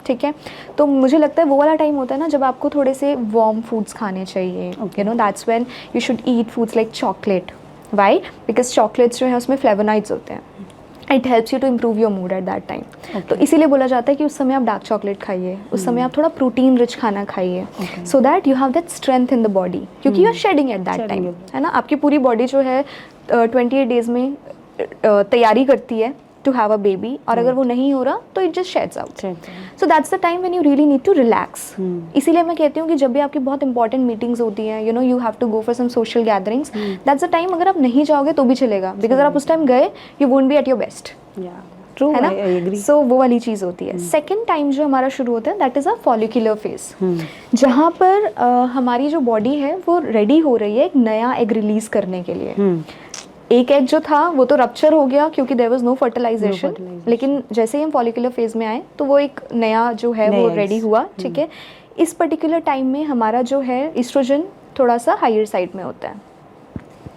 ठीक है. तो मुझे लगता है वो वाला टाइम होता है ना जब आपको थोड़े से वार्म फूड्स खाने चाहिए. That's when you should eat foods like chocolate. Why? Because chocolates जो है उसमें फ्लेवोनॉइड्स होते हैं. It helps you to improve your mood at that time. तो इसीलिए बोला जाता है कि उस समय आप डार्क चॉकलेट खाइए, उस समय आप थोड़ा प्रोटीन रिच खाना खाइए, so that you have that strength in the body, क्योंकि you are shedding at that time, है ना. आपकी पूरी बॉडी जो है 28 डेज में तैयारी करती है to have a baby, और अगर वो नहीं हो रहा तो it just sheds out. So that's the time when you really need to relax. इसीलिए मैं कहती हूँ कि जब भी आपकी बहुत important meetings होती हैं, you have to go for some social gatherings, that's the time अगर आप नहीं जाओगे तो भी चलेगा, because अगर आप उस टाइम गए you won't be at your best. True, है ना? I agree. So वो वाली चीज़ होती है. Second time जो हमारा शुरू होता है that is a follicular phase. जहाँ पर हमारी जो बॉडी है वो रेडी हो रही है एक नया एग रिलीज करने के लिए. एक एग जो था वो तो रप्चर हो गया क्योंकि देयर वाज नो फर्टिलाइजेशन, लेकिन जैसे ही हम फॉलिकुलर फेज में आए तो वो एक नया जो है वो रेडी हुआ. ठीक है. इस पर्टिकुलर टाइम में हमारा जो है एस्ट्रोजन थोड़ा सा हायर साइड में होता है,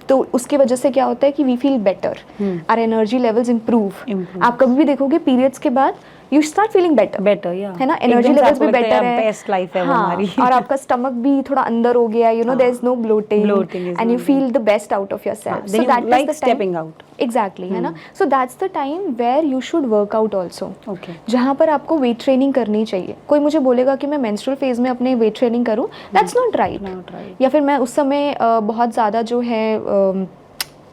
तो उसकी वजह से क्या होता है कि we feel better, our energy levels improve. आप कभी भी देखोगे पीरियड्स के बाद यू स्टार्ट फीलिंग बेटर, है ना. एनर्जी लेवल्स भी बेटर है, बेस्ट लाइफ है हमारी. और आपका स्टमक भी थोड़ा अंदर हो गया, there is no bloating and you feel the best out of yourself. So that is the stepping out. Exactly, है ना. So that's the time where you should work out also, जहाँ पर आपको वेट ट्रेनिंग करनी चाहिए. कोई मुझे बोलेगा कि मैं मेंस्ट्रुअल फेज में अपने वेट ट्रेनिंग करूँ, दैट्स नॉट राइट. या फिर मैं उस समय बहुत ज़्यादा जो है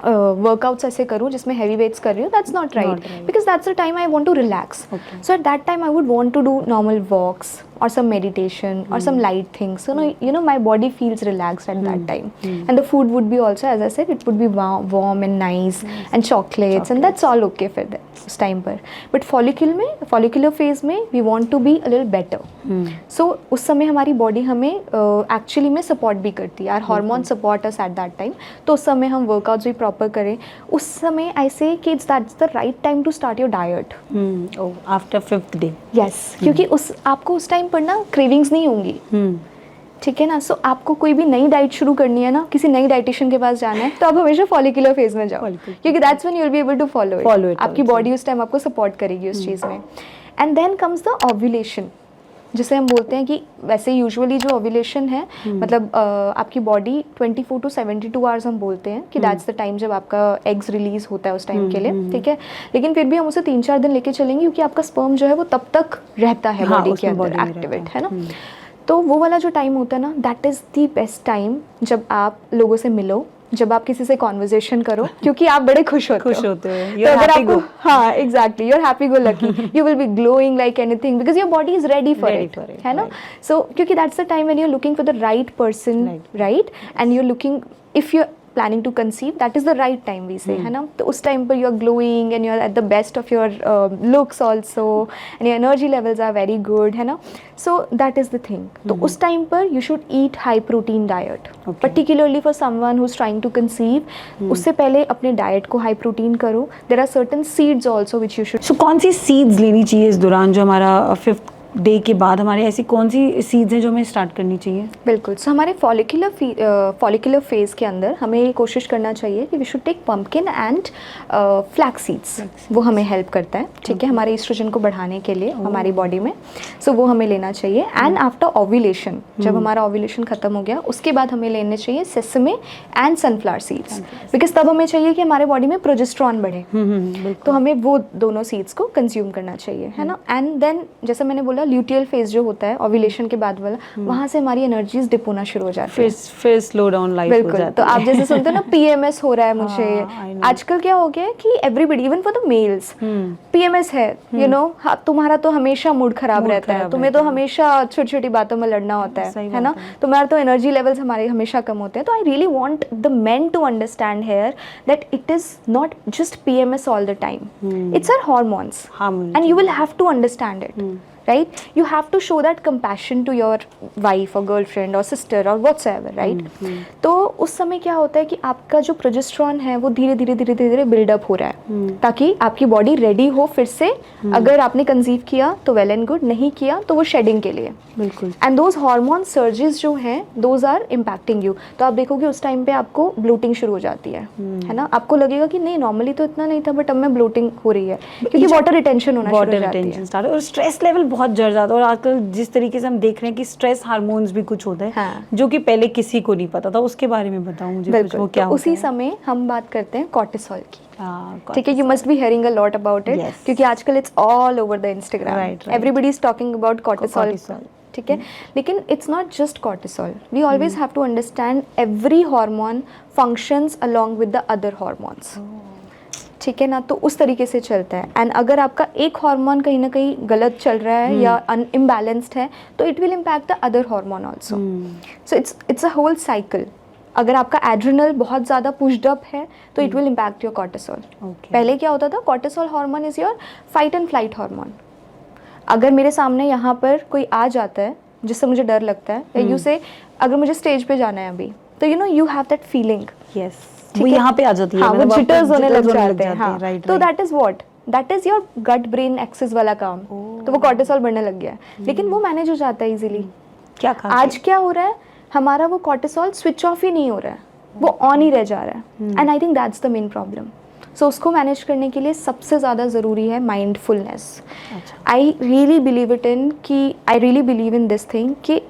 वर्कआउट्स ऐसे करूँ जिसमें हैवी वेट्स कर रही हूँ, that's not right, because that's the time I want to relax. So at that time I would want to do normal walks or some meditation or some light things, so my body feels relaxed at that time. And the food would be also, as I said, it would be warm and nice and chocolates and that's all okay for उस time पर. But follicular phase में we want to be a little better. So उस समय हमारी body हमें actually में support भी करती है, our hormones support us at that time. तो उस समय हम वर्कआउट्स भी प्रॉपर करें. उस समय I say कि that's the right time to start your diet. After 5th day. Yes, क्योंकि आपको उस टाइम पर ना क्रेविंग्स नहीं होंगी. ठीक है ना. सो आपको कोई भी नई डाइट शुरू करनी है ना, किसी नई डाइटिशियन के पास जाना है, तो आप हमेशा फॉलिकुलर फेज में जाओ, क्योंकि that's when you will be able to follow it. आपकी बॉडी उस टाइम आपको सपोर्ट करेगी उस चीज़ में. And then comes the ovulation, जिसे हम बोलते हैं कि वैसे यूजुअली जो ओव्यूलेशन है, मतलब आपकी बॉडी 24 to 72 आवर्स हम बोलते हैं कि दैट्स द टाइम जब आपका एग्स रिलीज होता है उस टाइम के लिए. ठीक है. लेकिन फिर भी हम उसे 3-4 दिन लेके चलेंगे, क्योंकि आपका स्पर्म जो है वो तब तक रहता है बॉडी के अंदर एक्टिवेट, है ना. तो वो वाला जो टाइम होता है ना, that is the best time जब आप लोगों से मिलो, जब आप किसी से कॉन्वर्जेशन करो, क्योंकि आप बड़े खुश होते हो. तो अगर आपको, हाँ exactly, you are happy go lucky, you will be glowing like anything because your body is ready for it, है ना. सो क्योंकि that's the time when you are looking for the right person, right, and you are looking, if you planning to conceive, that is the right time we say, है ना. तो उस time पर you are glowing and you are at the best of your looks also and your energy levels are very good, है ना. So that is the thing. तो उस time पर you should eat high protein diet, particularly for someone who's trying to conceive. उससे पहले अपने diet को high protein करो. There are certain seeds also which you should. So कौन सी seeds लेनी चाहिए इस दौरान, जो हमारा 5th डे के बाद हमारे ऐसी कौन सी सीड्स हैं जो हमें स्टार्ट करनी चाहिए? बिल्कुल. सो हमारे फॉलिकुलर फेज़ के अंदर हमें ये कोशिश करना चाहिए कि we should take pumpkin and flax seeds. वो हमें हेल्प करता है, ठीक है, हमारे ईस्ट्रोजन को बढ़ाने के लिए हमारी बॉडी में. सो वो हमें लेना चाहिए. एंड आफ्टर ओव्यूलेशन, जब हमारा ओव्यूलेशन खत्म हो गया उसके बाद हमें लेने चाहिए sesame and sunflower seeds, because तब हमें चाहिए कि हमारे बॉडी में प्रोजेस्टेरॉन बढ़े. तो हमें वो दोनों सीड्स को कंज्यूम करना चाहिए, है ना. एंड देन जैसे मैंने बोला, ल्यूटियल फेज जो होता है ओव्यूलेशन के बाद वाला, वहाँ से हमारी एनर्जीज डिप होना शुरू हो जाती है. फिर स्लो डाउन लाइफ हो जाती है. बिल्कुल. तो आप जैसे सुनते हो ना पीएमएस हो रहा है मुझे, आजकल क्या हो गया है कि everybody, even for the mails, PMS है, यू नो, तुम्हारा तो हमेशा मूड खराब रहता है, तुम्हें तो हमेशा छोटी छोटी बातों में लड़ना होता है ना, तुम्हारा तो एनर्जी लेवल्स हमारे हमेशा कम होते हैं. तो I really want the men to understand here that it is not just PMS all the time. It's our hormones and you will have to understand it. Right, you have to show that compassion to your wife or girlfriend or sister or whatsoever, right? तो उस समय क्या होता है कि आपका जो progesterone है वो धीरे धीरे बिल्डअप हो रहा है, ताकि आपकी बॉडी रेडी हो फिर से. अगर आपने कंसीव किया तो वेल एंड गुड, नहीं किया तो वो शेडिंग के लिए. बिल्कुल. एंड दोज हार्मोन सर्जेस जो हैं दोज आर इम्पैक्टिंग यू. तो आप देखोगे उस टाइम पे आपको ब्लोटिंग शुरू हो जाती है ना. आपको लगेगा कि नहीं, नॉर्मली तो इतना नहीं था बट अब मैं ब्लोटिंग हो रही है, क्योंकि वाटर रिटेंशन होना शुरू हो जाती है और स्ट्रेस लेवल बहुत जड़ जाता है. और आजकल जिस तरीके से हम देख रहे हैं कि स्ट्रेस हार्मोन्स भी कुछ होते हैं, हाँ. जो कि पहले किसी को नहीं पता था, उसके बारे में बताओ मुझे कुछ, वो क्या तो होता उसी है? समय हम बात करते हैं कॉर्टिसोल की. ठीक है, you must be hearing a lot about it, क्योंकि आजकल it's all over the Instagram, everybody is talking about cortisol. ठीक है, लेकिन it's not just cortisol. We always have to understand every hormone functions along with the other hormones. ठीक है ना, तो उस तरीके से चलता है. एंड अगर आपका एक हार्मोन कहीं ना कहीं गलत चल रहा है या इम्बैलेंस्ड है, तो it will impact the other hormone also. So it's a whole cycle. अगर आपका एड्रिनल बहुत ज़्यादा पुश्ड अप है तो it will impact your cortisol. पहले क्या होता था, cortisol hormone is your fight and flight hormone. अगर मेरे सामने यहाँ पर कोई आ जाता है जिससे मुझे डर लगता है, या यू से अगर मुझे स्टेज पे जाना है अभी, तो you know you have that feeling. Yes, वो यहाँ पे आ जाती है. हाँ, वो जिटर्स होने लग जाते हैं. हाँ, तो that is what, that is your gut brain axis वाला काम. तो वो कॉर्टिसोल बढ़ने लग गया है, लेकिन वो मैनेज हो जाता है इजीली. क्या आज क्या हो रहा है, हमारा वो कॉर्टिसोल स्विच ऑफ ही नहीं हो रहा है, वो ऑन ही रह जा रहा है. And I think that's the main problem. So उसको मैनेज करने के लिए सबसे ज़्यादा ज़रूरी है mindfulness. I really believe in this thing कि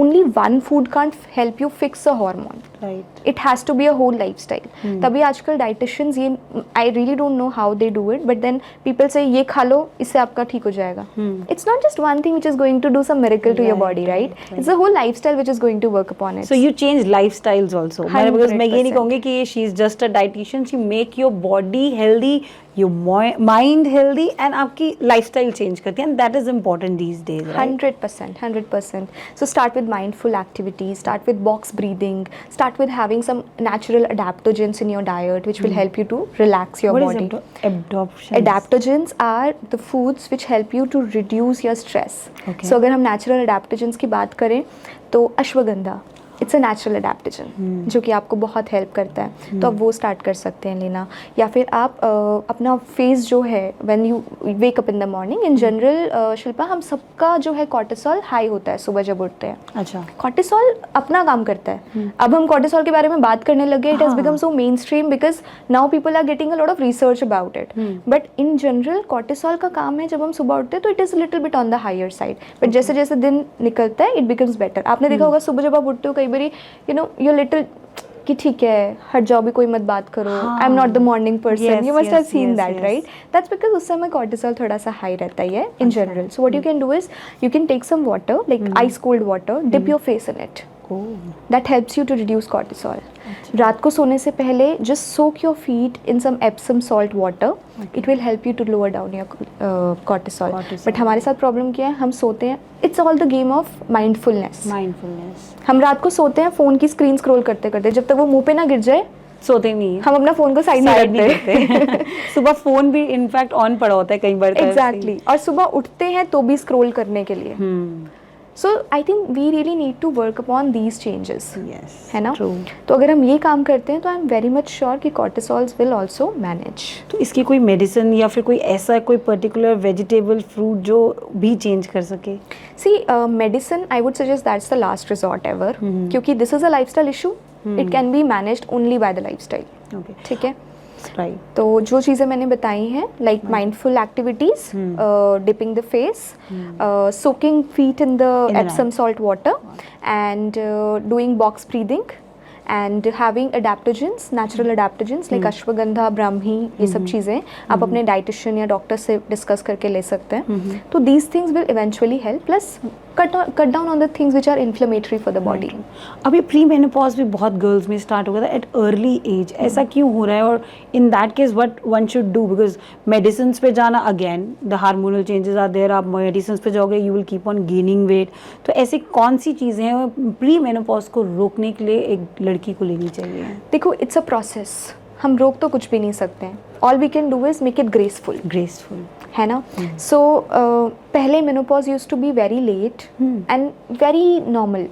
only one food can't help you fix a hormone. Right. It has to be a whole lifestyle. तभी आजकल dietitians ये, I really don't know how they do it, but then people say ये खा लो, इससे आपका ठीक हो जाएगा. It's not just one thing which is going to do some miracle to your body, right? It's a whole lifestyle which is going to work upon it. So you change lifestyles also. Because मैं ये नहीं कहूँगी कि she is just a dietitian. She make your body healthy, your mind healthy, and आपकी lifestyle change करती है, and that is important these days, right? 100%. So start with mindful activities, start with box breathing, start with having some natural adaptogens in your diet which will help you to relax your body. What is adaptogens are the foods which help you to reduce your stress. Okay. So अगर हम natural adaptogens की बात करें तो ashwagandha, it's a natural एडेप्टोजन जो कि आपको बहुत हेल्प करता है. तो आप वो स्टार्ट कर सकते हैं लेना. या फिर आप अपना फेस जो है when you wake up in the morning, in general Shilpa हम सबका जो है कॉर्टिसोल हाई होता है सुबह जब उठते हैं. अच्छा. कॉर्टिसोल अपना काम करता है. अब हम कॉर्टिसोल के बारे में बात करने लगे, it has become so mainstream because now people are getting a lot of research about it. But in general cortisol का काम है जब हम सुबह उठते हैं तो it is little bit on the higher side, but जैसे जैसे दिन निकलता है इट बिकम्स बेटर. आपने देखा होगा सुबह जब आप उठते हो कई बार यू नो यू लिटिल कि ठीक है हट जाओ भी, कोई मत बात करो, I am not the morning person. You must have seen that, right? That's because उस समय कॉर्टिसोल थोड़ा सा हाई रहता ही है in general. So what you can do is you can take some water like ice cold water, dip your face in it. That helps you to reduce cortisol. रात को सोने से पहले just soak your feet in some Epsom salt water. It will help you to lower down your cortisol. But हमारे साथ problem क्या है, हम सोते हैं, it's all the game of mindfulness. Mindfulness. हम रात को सोते हैं फ़ोन की स्क्रीन स्क्रॉल करते करते, जब तक वो मुंह पे ना गिर जाए सोते नहीं हम अपना फोन को साइड Side नहीं रखते। सुबह फोन भी इनफैक्ट ऑन पड़ा होता है कई बार तो ऐसे ही। एग्जैक्टली, और सुबह उठते हैं तो भी स्क्रॉल करने के लिए। So I think we really need to work upon these changes, है ना? True. तो अगर हम ये काम करते हैं तो I am very much sure कि कॉर्टिसोल्स विल ऑल्सो मैनेज। तो इसकी कोई मेडिसिन या फिर कोई ऐसा कोई पर्टिकुलर वेजिटेबल फ्रूट जो भी चेंज कर सके? See medicine I would suggest that's the last resort ever, क्योंकि this is a lifestyle issue, it can be managed only by the lifestyle. Okay, ठीक है, राइट। तो जो चीज़ें मैंने बताई हैं, like mindful activities, dipping the face, soaking feet in the Epsom salt water, and doing box breathing, and having adaptogens, natural adaptogens like ashwagandha, brahmi, ये सब चीज़ें आप अपने डाइटिशियन या डॉक्टर से डिस्कस करके ले सकते हैं। तो these things will eventually help, plus cut down on the things which are inflammatory for the body. अभी प्री मेनोपॉज भी बहुत गर्ल्स में स्टार्ट हो गया था एट अर्ली एज, ऐसा क्यों हो रहा है? और in that case what one should do? Because medicine पे जाना, again the hormonal changes are there, आप मेडिसिन पे जाओगे you will keep on gaining weight. तो ऐसी कौन सी चीज़ें हैं प्री मेनोपॉज को रोकने के लिए एक लड़की को लेनी चाहिए? देखो, इट्स अ प्रोसेस, हम रोक तो कुछ भी नहीं सकते हैं। All we can do is make it graceful, है ना? सो पहले menopause used to be very late and very normal,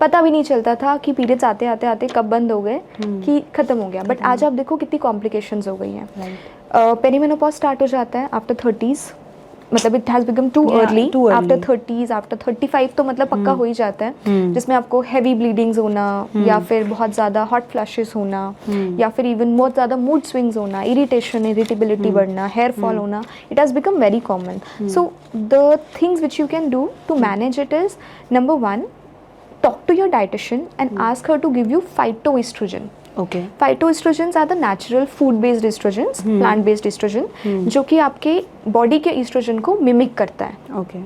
पता भी नहीं चलता था कि पीरियड्स आते आते आते कब बंद हो गए कि खत्म हो गया। बट आज आप देखो कितनी कॉम्प्लिकेशंस हो गई हैं। पेरीमेनोपॉज स्टार्ट हो जाता है आफ्टर 30s, मतलब it has become too early. After 30s, after 35 तो मतलब पक्का हो ही जाता है, जिसमें आपको हैवी ब्लीडिंग्स होना, या फिर बहुत ज़्यादा हॉट फ्लैशेस होना, या फिर इवन बहुत ज़्यादा मूड स्विंग्स होना, इरिटेशन, इरिटेबिलिटी बढ़ना, हेयर फॉल होना, it has become very common. So the things which you can do to manage it is, number 1, talk to your dietitian and ask her to give you phytoestrogen. Okay. Phytoestrogens are the natural food-based estrogens, plant-based estrogen, जो कि आपके body के oestrogen को mimic करता है। Okay.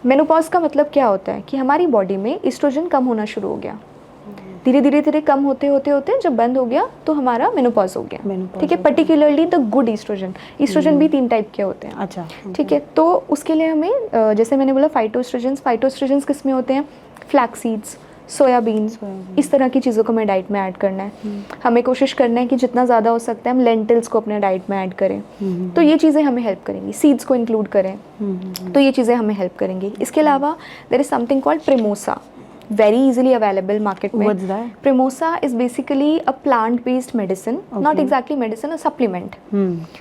Menopause का मतलब क्या होता है कि हमारी बॉडी में एस्ट्रोजन कम होना शुरू हो गया, धीरे धीरे कम होते होते जब बंद हो गया तो हमारा मेनोपॉज हो गया। ठीक है, particularly the good oestrogen. Oestrogen भी 3 टाइप के होते हैं। अच्छा, ठीक है, तो उसके लिए हमें जैसे मैंने बोला फाइटोएस्ट्रोजेंस किस में होते हैं? फ्लैक्स सीड्स, सोयाबीन, इस तरह की चीज़ों को हमें डाइट में ऐड करना है। हमें कोशिश करना है कि जितना ज़्यादा हो सकता है हम लेंटिल्स को अपने डाइट में ऐड करें, तो ये चीज़ें हमें हेल्प करेंगी। सीड्स को इंक्लूड करें, तो ये चीज़ें हमें हेल्प करेंगी। इसके अलावा there is something called primrose, very easily available market में। What's that? Primosa is basically a plant-based medicine, not exactly medicine, a supplement.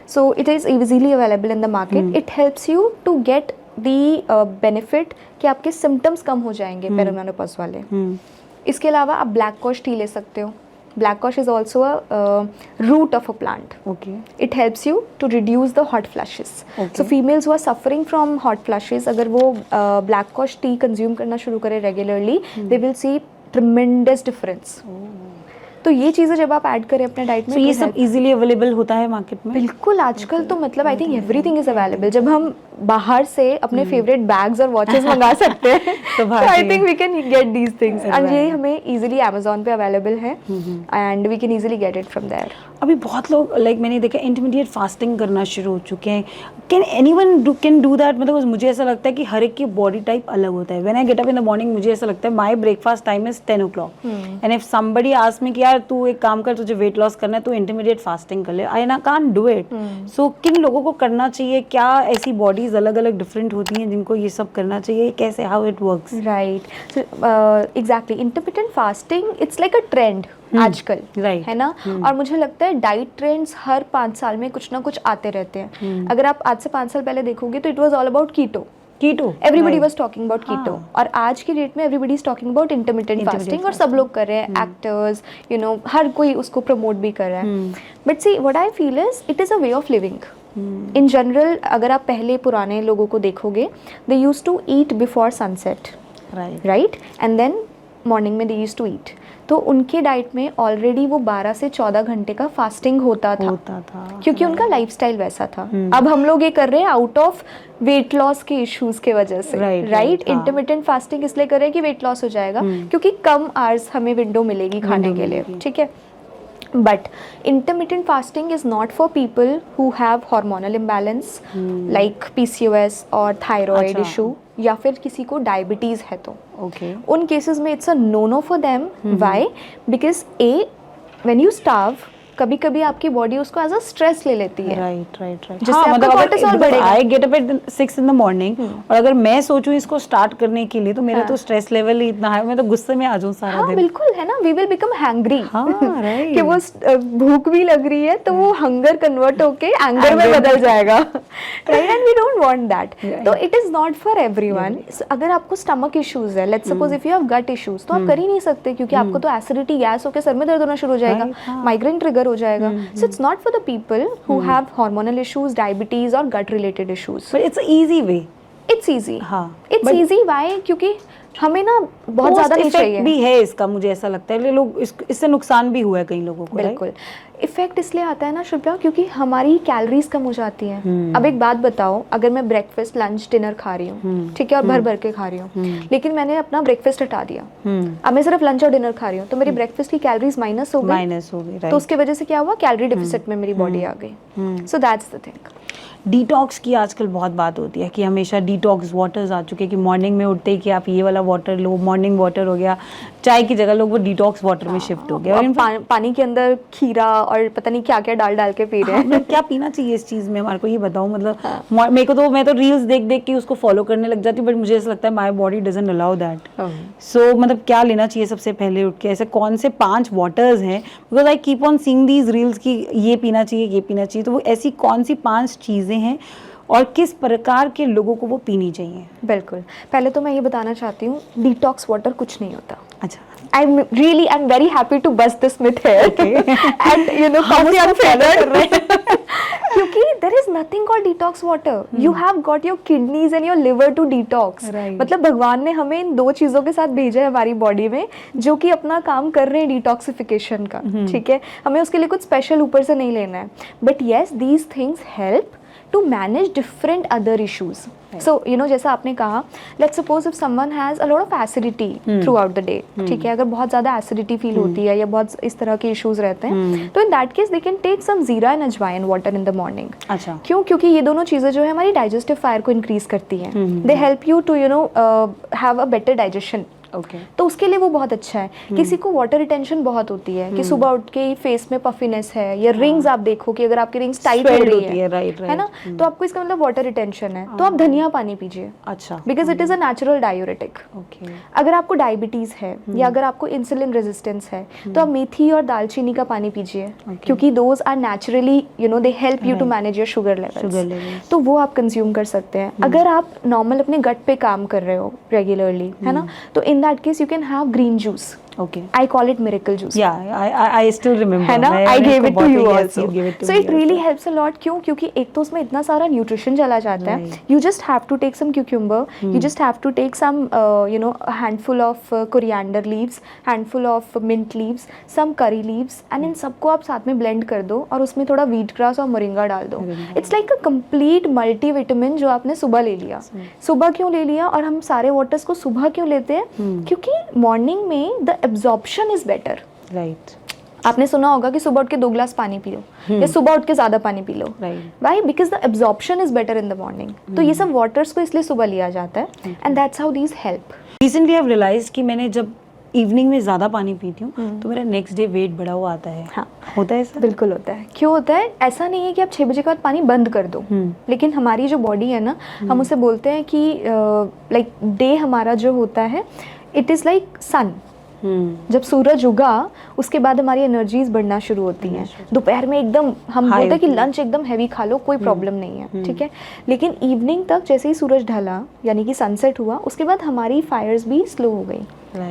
So it is easily available in the market. It helps you to get the benefit कि आपके symptoms कम हो जाएंगे perimenopause वाले। इसके अलावा आप black cosh T ले सकते हो। Black cosh is also a root of a plant. Okay. It helps you to reduce the hot flashes. Okay. So females who are suffering from hot flashes, अगर वो black cosh tea consume करना शुरू करें regularly, they will see tremendous difference. तो ये चीज़ें जब आप ऐड करें अपने डाइट में, तो ये सब इजीली अवेलेबल होता है मार्केट में? बिल्कुल, आजकल तो मतलब I think everything is available. जब हम बाहर से अपने फेवरेट बैग्स और वॉचेस मंगा सकते हैं तो I think we can get these things, and ये हमें इजीली अमेजोन पे अवेलेबल है and we can easily get it from there. अभी बहुत लोग लाइक मैंने देखा इंटरमीडिएट फास्टिंग करना शुरू हो चुके हैं। Can anyone can do that? मतलब मुझे ऐसा लगता है कि हर एक की बॉडी टाइप अलग होता है। When I get up in the morning मुझे ऐसा लगता है my breakfast time is 10 o'clock and if somebody ask me कि यार तू एक काम कर, तुझे वेट लॉस करना है तो इंटरमीडिएट फास्टिंग कर ले, आई ना कांट डू इट। सो किन लोगों को करना चाहिए? क्या ऐसी बॉडीज अलग अलग डिफरेंट होती हैं जिनको ये सब करना चाहिए? कैसे, how it works? Right, exactly. Intermittent fasting it's like a trend आजकल, है ना? और मुझे लगता है डाइट ट्रेंड्स हर 5 साल में कुछ ना कुछ आते रहते हैं। अगर आप आज से 5 साल पहले देखोगे तो it was all about keto, everybody was talking about keto, और आज की डेट में everybody is talking about intermittent fasting, और सब लोग कर रहे हैं, एक्टर्स, यू नो, हर कोई उसको प्रमोट भी कर रहा है। But see what I feel is it is a way of living in general. अगर आप पहले पुराने लोगों को देखोगे, they used to eat before sunset, right, and then morning में दे यूज्ड टू ईट। तो उनके डाइट में ऑलरेडी वो 12 से 14 घंटे का फास्टिंग होता था क्योंकि उनका लाइफस्टाइल वैसा था। अब हम लोग ये कर रहे हैं आउट ऑफ वेट लॉस के इश्यूज के वजह से, राइट? इंटरमिटेंट फास्टिंग इसलिए कर रहे हैं कि वेट लॉस हो जाएगा, क्योंकि कम आवर्स हमें विंडो मिलेगी खाने के लिए, ठीक है? But intermittent fasting is not for people who have hormonal imbalance like PCOS और thyroid issue, या फिर किसी को डायबिटीज है तो उन केसेस में it's a no no for them. Why? Because when you starve, कभी कभी आपकी बॉडी उसको एज अ स्ट्रेस ले लेती है। राइट। जिससे आपका cortisol बढ़ेगा। I get up at 6 in the morning और अगर मैं सोचूं इसको स्टार्ट करने के लिए तो मेरा तो स्ट्रेस लेवल ही इतना है, मैं तो गुस्से में आ जाऊं सारा हाँ दिन। बिल्कुल, है ना, वी विल बिकम हैंग्री। हाँ, right. कि वो भूख भी लग रही है तो वो हंगर कन्वर्ट होके एंगर में बदल जाएगा, right, and we don't want that. तो it is not for everyone. अगर आपको स्टमक इश्यूज है, let's suppose if you have gut issues, तो आप कर ही नहीं सकते क्योंकि आपको तो एसिडिटी, गैस होकर सर में दर्द होना शुरू हो जाएगा, माइग्रेन ट्रिगर हो जाएगा। So it's not for the people who have hormonal issues, diabetes और gut related issues. But it's easy way. It's easy, हाँ, इट्स इजी। व्हाई? क्योंकि हमें ना बहुत ज्यादा नहीं चाहिए। भी है इसका, मुझे ऐसा लगता है लोग इससे नुकसान भी हुआ है कई लोगों को। बिल्कुल, इफेक्ट इसलिए आता है ना शिल्पा, क्योंकि हमारी कैलोरीज कम हो जाती हैं। अब एक बात बताओ, अगर मैं ब्रेकफास्ट, लंच, डिनर खा रही हूँ, ठीक है, और भर भर के खा रही हूँ, लेकिन मैंने अपना ब्रेकफास्ट हटा दिया, अब मैं सिर्फ लंच और डिनर खा रही हूँ, तो मेरी ब्रेकफास्ट की कैलोरीज माइनस हो गई, तो उसके वजह से क्या हुआ, कैलोरी डेफिसिट में मेरी बॉडी आ गई। सो दैट्स द थिंग। डिटॉक्स की आजकल बहुत बात होती है कि हमेशा डिटॉक्स वाटर्स आ चुके हैं कि मॉर्निंग में उठते ही कि आप ये वाला वाटर लो, मॉर्निंग वाटर हो गया, चाय की जगह लोग वो डिटॉक्स वाटर में शिफ्ट हो गए और पानी के अंदर खीरा और पता नहीं क्या क्या डाल के पी रहे हैं। मतलब क्या पीना चाहिए इस चीज़ में, हमारे को ये बताओ। मतलब मेरे को तो, मैं तो रील्स देख देख के उसको फॉलो करने लग जाती हूँ, बट मुझे ऐसा लगता है my body doesn't allow that. So मतलब क्या लेना चाहिए सबसे पहले उठ के, ऐसे कौन से 5 वाटर्स हैं, because I keep on seeing these reels कि ये पीना चाहिए, ये पीना चाहिए, तो वो ऐसी कौन सी 5 चीज़ें हैं और किस प्रकार के लोगों को वो पीनी चाहिए? बिल्कुल, पहले तो मैं ये बताना चाहती हूँ, डिटॉक्स वाटर कुछ नहीं होता। अच्छा, I'm very happy to bust this myth here. Okay. And you know, हम उसको follow कर रहे हैं। क्योंकि there is nothing called detox water. You have got your kidneys and your liver to detox. Right. मतलब भगवान ने हमें इन 2 चीज़ों के साथ भेजा है हमारी बॉडी में, जो कि अपना काम कर रहे हैं डिटॉक्सिफिकेशन का, ठीक है, हमें उसके लिए कुछ स्पेशल ऊपर से नहीं लेना है। But yes, these things help to manage different other issues. Right. So you know, जैसा आपने कहा, let's suppose if someone has a lot of acidity throughout the day, ठीक है, अगर बहुत ज़्यादा acidity feel होती है या बहुत इस तरह के issues रहते हैं, तो in that case they can take some जीरा and अजवाइन water in the morning. अच्छा, क्यों? क्योंकि ये दोनों चीज़ें जो है हमारी digestive fire को increase करती हैं. They help you to you know have a better digestion. Okay. तो उसके लिए वो बहुत अच्छा है। किसी को वाटर रिटेंशन बहुत होती है कि सुबह उठ के फेस में पफिनेस है या रिंग्स, आप देखो कि अगर आपकी रिंग्स टाइट हो रही है, है ना, तो आपको इसका मतलब वाटर रिटेंशन है, तो आप धनिया पानी पीजिए। अच्छा, because it is a natural diuretic. अगर आपको डायबिटीज है या अगर आपको इंसुलिन रेजिस्टेंस है, तो आप मेथी और दालचीनी का पानी पीजिए, क्योंकि those are naturally you know they help you to manage your sugar levels, तो वो आप कंज्यूम कर सकते हैं। अगर आप नॉर्मल अपने गट पे काम कर रहे हो रेगुलरली, है ना, तो in that case you can have green juice. Okay. I call it miracle juice. Yeah, I still remember. है ना? I gave it to you also. You gave it to so me it really helps a lot. क्यों? क्योंकि एक तो उसमें इतना सारा nutrition चला जाता है. You just have to take some cucumber. You just have to take some you know a handful of coriander leaves, handful of mint leaves, some curry leaves, and इन सबको आप साथ में blend कर दो और उसमें थोड़ा wheat grass और मोरिंगा डाल दो. It's like a complete multivitamin जो आपने सुबह ले लिया. सुबह क्यों ले लिया और हम सारे वाटर्स को सुबह क्यों लेते हैं? क्योंकि मॉर्निंग में the absorption is better. Right. आपने सुना होगा कि सुबह उठ के 2 ग्लास पानी पी लो या सुबह उठ के ज़्यादा पानी P low. Why? Because the absorption is better in the morning. तो ये सब वाटर्स को इसलिए सुबह लिया जाता है and that's how these help. Recently I have realised कि मैंने जब इवनिंग में ज़्यादा पानी पीती हूँ तो मेरा नेक्स्ट डे वेट बढ़ा हुआ आता है। हाँ, होता है ऐसा? बिल्कुल होता है। क्यों होता है? ऐसा नहीं है कि आप 6 बजे के बाद पानी बंद कर दो, लेकिन हमारी जो बॉडी है ना, हम उसे बोलते हैं कि लाइक डे हमारा जो होता है इट इज़ लाइक सन। जब सूरज उगा उसके बाद हमारी एनर्जीज बढ़ना शुरू होती हैं। दोपहर में एकदम हम बोलते हैं कि लंच एकदम हैवी खा लो, कोई प्रॉब्लम नहीं है, ठीक है, लेकिन इवनिंग तक जैसे ही सूरज ढला यानी कि सनसेट हुआ, उसके बाद हमारी फायर्स भी स्लो हो गई।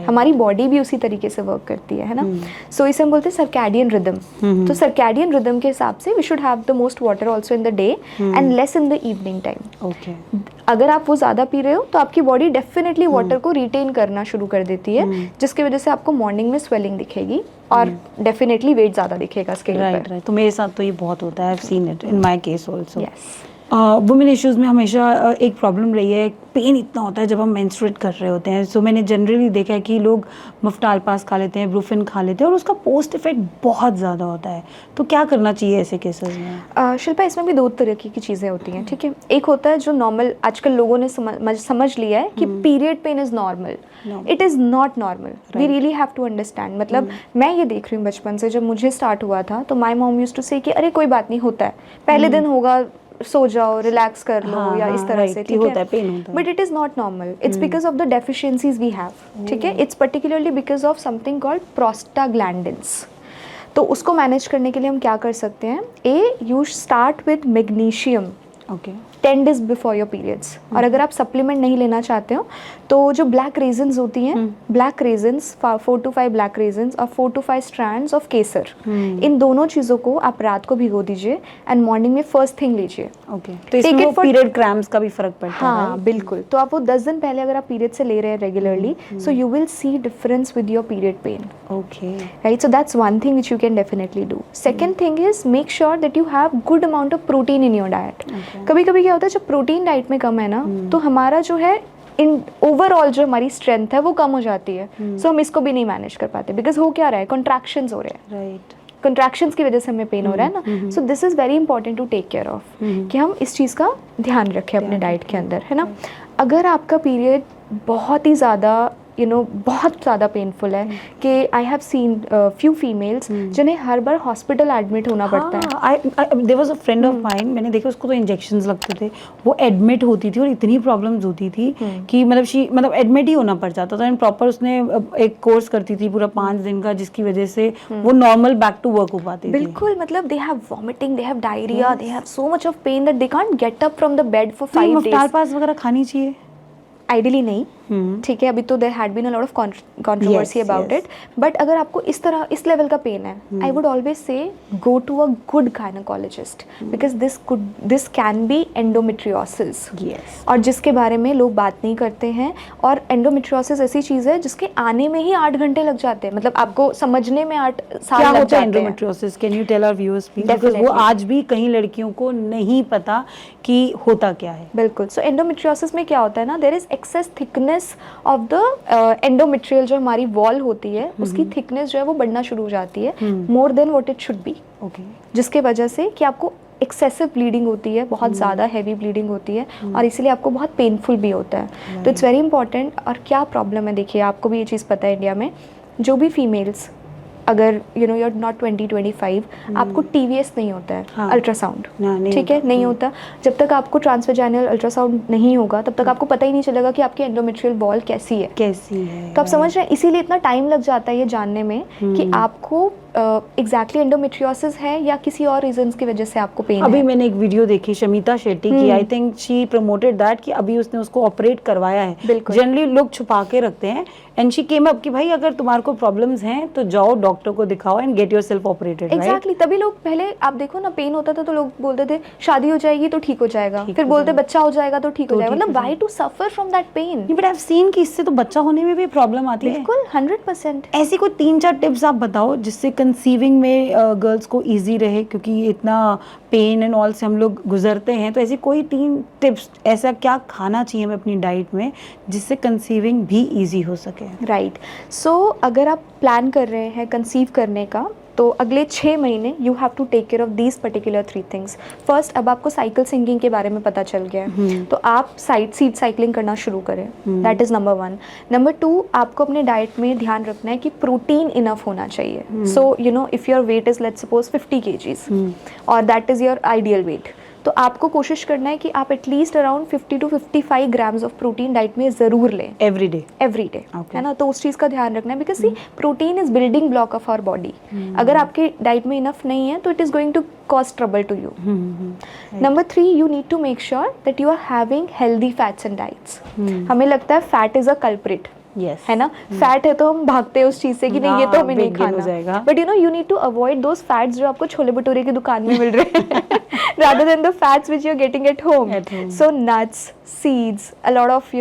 हमारी बॉडी भी उसी तरीके से वर्क करती है ना। सो इसे हम बोलते हैं सर्कैडियन रिदम। तो सर्कैडियन रिदम के हिसाब से we should have the most water also in the day and less in the evening time. Okay. अगर आप वो ज़्यादा पी रहे हो तो आपकी बॉडी डेफिनेटली वाटर को रिटेन करना शुरू कर देती है, जिसकी वजह से आपको मॉर्निंग में स्वेलिंग दिखेगी और डेफिनेटली वेट ज़्यादा दिखेगा स्केल पर। राइट। तो मेरे साथ तो ये बहुत होता है, आई have seen it in my case also. Yes. Women issues में हमेशा एक प्रॉब्लम रही है, पेन इतना होता है जब हम मेंस्ट्रुएट कर रहे होते हैं। सो मैंने जनरली देखा है कि लोग मफ्टाल पास खा लेते हैं, ब्रूफिन खा लेते हैं और उसका पोस्ट इफेक्ट बहुत ज़्यादा होता है। तो क्या करना चाहिए ऐसे केसेस में? शिल्पा, इसमें भी दो तरह की चीज़ें होती हैं, ठीक है। एक होता है जो नॉर्मल आजकल लोगों ने समझ लिया है कि period pain is normal. It is not normal, we really have to understand. मतलब मैं ये देख रही हूँ बचपन से, जब मुझे स्टार्ट हुआ था तो माई मॉम यूज्ड टू से कि अरे कोई बात नहीं, होता है, पहले दिन होगा, सो जाओ, रिलैक्स कर लो, या इस तरह से, ठीक है। But it is not normal, it's because of the deficiencies we have, ठीक है। It's particularly because of something called prostaglandins. तो उसको मैनेज करने के लिए हम क्या कर सकते हैं? You start with magnesium 10 days before your periods. और अगर आप सप्लीमेंट नहीं लेना चाहते हो तो जो ब्लैक रेजन्स होती हैं, black raisins 4 to 5 black raisins और 4 to 5 स्ट्रैंड्स ऑफ केसर, इन दोनों चीज़ों को आप रात को भिगो दीजिए एंड मॉर्निंग में फर्स्ट थिंग लीजिए। तो इसमें वो पीरियड क्रैम्प्स का भी फर्क पड़ता है? हाँ बिल्कुल। तो आप वो 10 दिन पहले अगर आप पीरियड से ले रहे हैं regularly, so you will C difference with your period pain, right. So that's one thing which you can definitely do. Second thing is make sure that you have good amount of protein in your diet. कभी कभी क्या होता है, जब protein diet में कम है ना, तो हमारा जो है इन ओवरऑल जो हमारी स्ट्रेंथ है वो कम हो जाती है। सो हम इसको भी नहीं मैनेज कर पाते, बिकॉज हो क्या रहा है, कॉन्ट्रैक्शंस हो रहे हैं, राइट। कॉन्ट्रैक्शंस की वजह से हमें पेन हो रहा है ना। So this is very important to take care of, कि हम इस चीज़ का ध्यान रखें अपने डाइट के अंदर, है ना। अगर आपका पीरियड बहुत ही ज़्यादा बहुत ज़्यादा पेनफुल है कि I have seen few females जिन्हें हर बार हॉस्पिटल एडमिट होना पड़ता है। There was a friend of mine, मैंने देखा उसको तो इंजेक्शंस लगते थे, वो एडमिट होती थी और इतनी प्रॉब्लम्स होती थी कि मतलब एडमिट ही होना पड़ जाता था। एंड प्रॉपर उसने एक कोर्स करती थी पूरा 5 दिन का, जिसकी वजह से वो नॉर्मल बैक टू वर्क हो पाती थी। बिल्कुल, मतलब they have vomiting, they have diarrhoea, they have so much of pain that they can't get up from the bed for 5 days। Meftal Spas वगैरह खानी चाहिए? आइडियली नहीं, ठीक है। अभी तो there had been a lot of controversy about it, but अगर आपको इस लेवल का पेन है, आई would always say go to a good gynaecologist, because this can be endometriosis, और जिसके बारे में लोग बात नहीं करते हैं। और एंडोमेट्रियोसिस ऐसी चीज़ है जिसके आने में ही 8 घंटे लग जाते हैं, मतलब आपको समझने में 8 साल लग जाते हैं। Endometriosis, can you tell our viewers please, because वो आज भी कई लड़कियों को नहीं पता कि होता क्या है। बिल्कुल। सो एंडोमेट्रियोसिस में क्या होता है ना, there is excess thickness of the endometrial, जो हमारी वॉल होती है उसकी थिकनेस जो है वो बढ़ना शुरू हो जाती है, more than what it should be, जिसके वजह से कि आपको एक्सेसिव ब्लीडिंग होती है, बहुत ज़्यादा हैवी ब्लीडिंग होती है, और इसीलिए आपको बहुत पेनफुल भी होता है। तो इट्स वेरी इंपॉर्टेंट। और क्या प्रॉब्लम है, देखिए आपको भी ये चीज़ पता है, इंडिया में जो भी फीमेल्स, अगर यू आर नॉट 20-25, आपको TVS नहीं होता है, अल्ट्रासाउंड, ठीक है, नहीं होता। जब तक आपको ट्रांसवेजाइनल अल्ट्रासाउंड नहीं होगा तब तक आपको पता ही नहीं चलेगा कि आपकी एंडोमेट्रियल वॉल कैसी है। तो आप समझ रहे हैं, इसीलिए इतना टाइम लग जाता है ये जानने में कि आपको एग्जैक्टली एंडोमेट्रियोसिस है या किसी और रीजंस की वजह से आपको पेन है। अभी मैंने एक वीडियो देखी शमिता शेट्टी की, I think she promoted that कि अभी उसने उसको ऑपरेट करवाया है। जनरली लोग छुपा के रखते हैं, एंड शी केम अप कि भाई अगर तुम्हारे को प्रॉब्लम्स हैं तो जाओ डॉक्टर को दिखाओ and get yourself operated. Exactly, तभी लोग पहले आप देखो ना, पेन होता था तो लोग बोलते थे शादी हो जाएगी तो ठीक हो जाएगा, फिर बोलते बच्चा हो जाएगा तो ठीक हो जाएगा। मतलब why to suffer from that pain? But I have seen कि इससे तो बच्चा होने में भी प्रॉब्लम आती है। बिल्कुल, 100%। ऐसी कोई 3-4 टिप्स आप बताओ जिससे कंसीविंग में गर्ल्स को इजी रहे, क्योंकि इतना पेन एंड ऑल से हम लोग गुजरते हैं। तो ऐसी कोई 3 टिप्स, ऐसा क्या खाना चाहिए हमें अपनी डाइट में जिससे कंसीविंग भी इजी हो सके? राइट। सो अगर आप प्लान कर रहे हैं कंसीव करने का, तो अगले 6 महीने you have to take care of these particular 3 things. First, अब आपको साइकिल सिंकिंग के बारे में पता चल गया है, तो आप सीड साइकिलिंग करना शुरू करें, दैट इज़ नंबर 1। नंबर 2, आपको अपने डाइट में ध्यान रखना है कि प्रोटीन इनफ होना चाहिए। So if your weight is let's suppose 50 kgs और that is your ideal weight, तो आपको कोशिश करना है कि आप at least around 50 to 55 grams of protein diet में ज़रूर लें एवरी डे, है ना। तो उस चीज़ का ध्यान रखना है, because C protein is building block of our body. अगर आपके डाइट में इनफ नहीं है तो it is going to cause trouble to you. Number 3, you need to make sure that you are having healthy fats and diets. हमें लगता है fat is a culprit, है ना, फैट है तो हम भागते हैं उस चीज से कि नहीं ये तो हमें नहीं खाना, but you need to avoid those fats जो आपको छोले भटूरे की दुकान में मिल रहे हैं rather than the fats which you're getting at home. So nuts, seeds, a lot of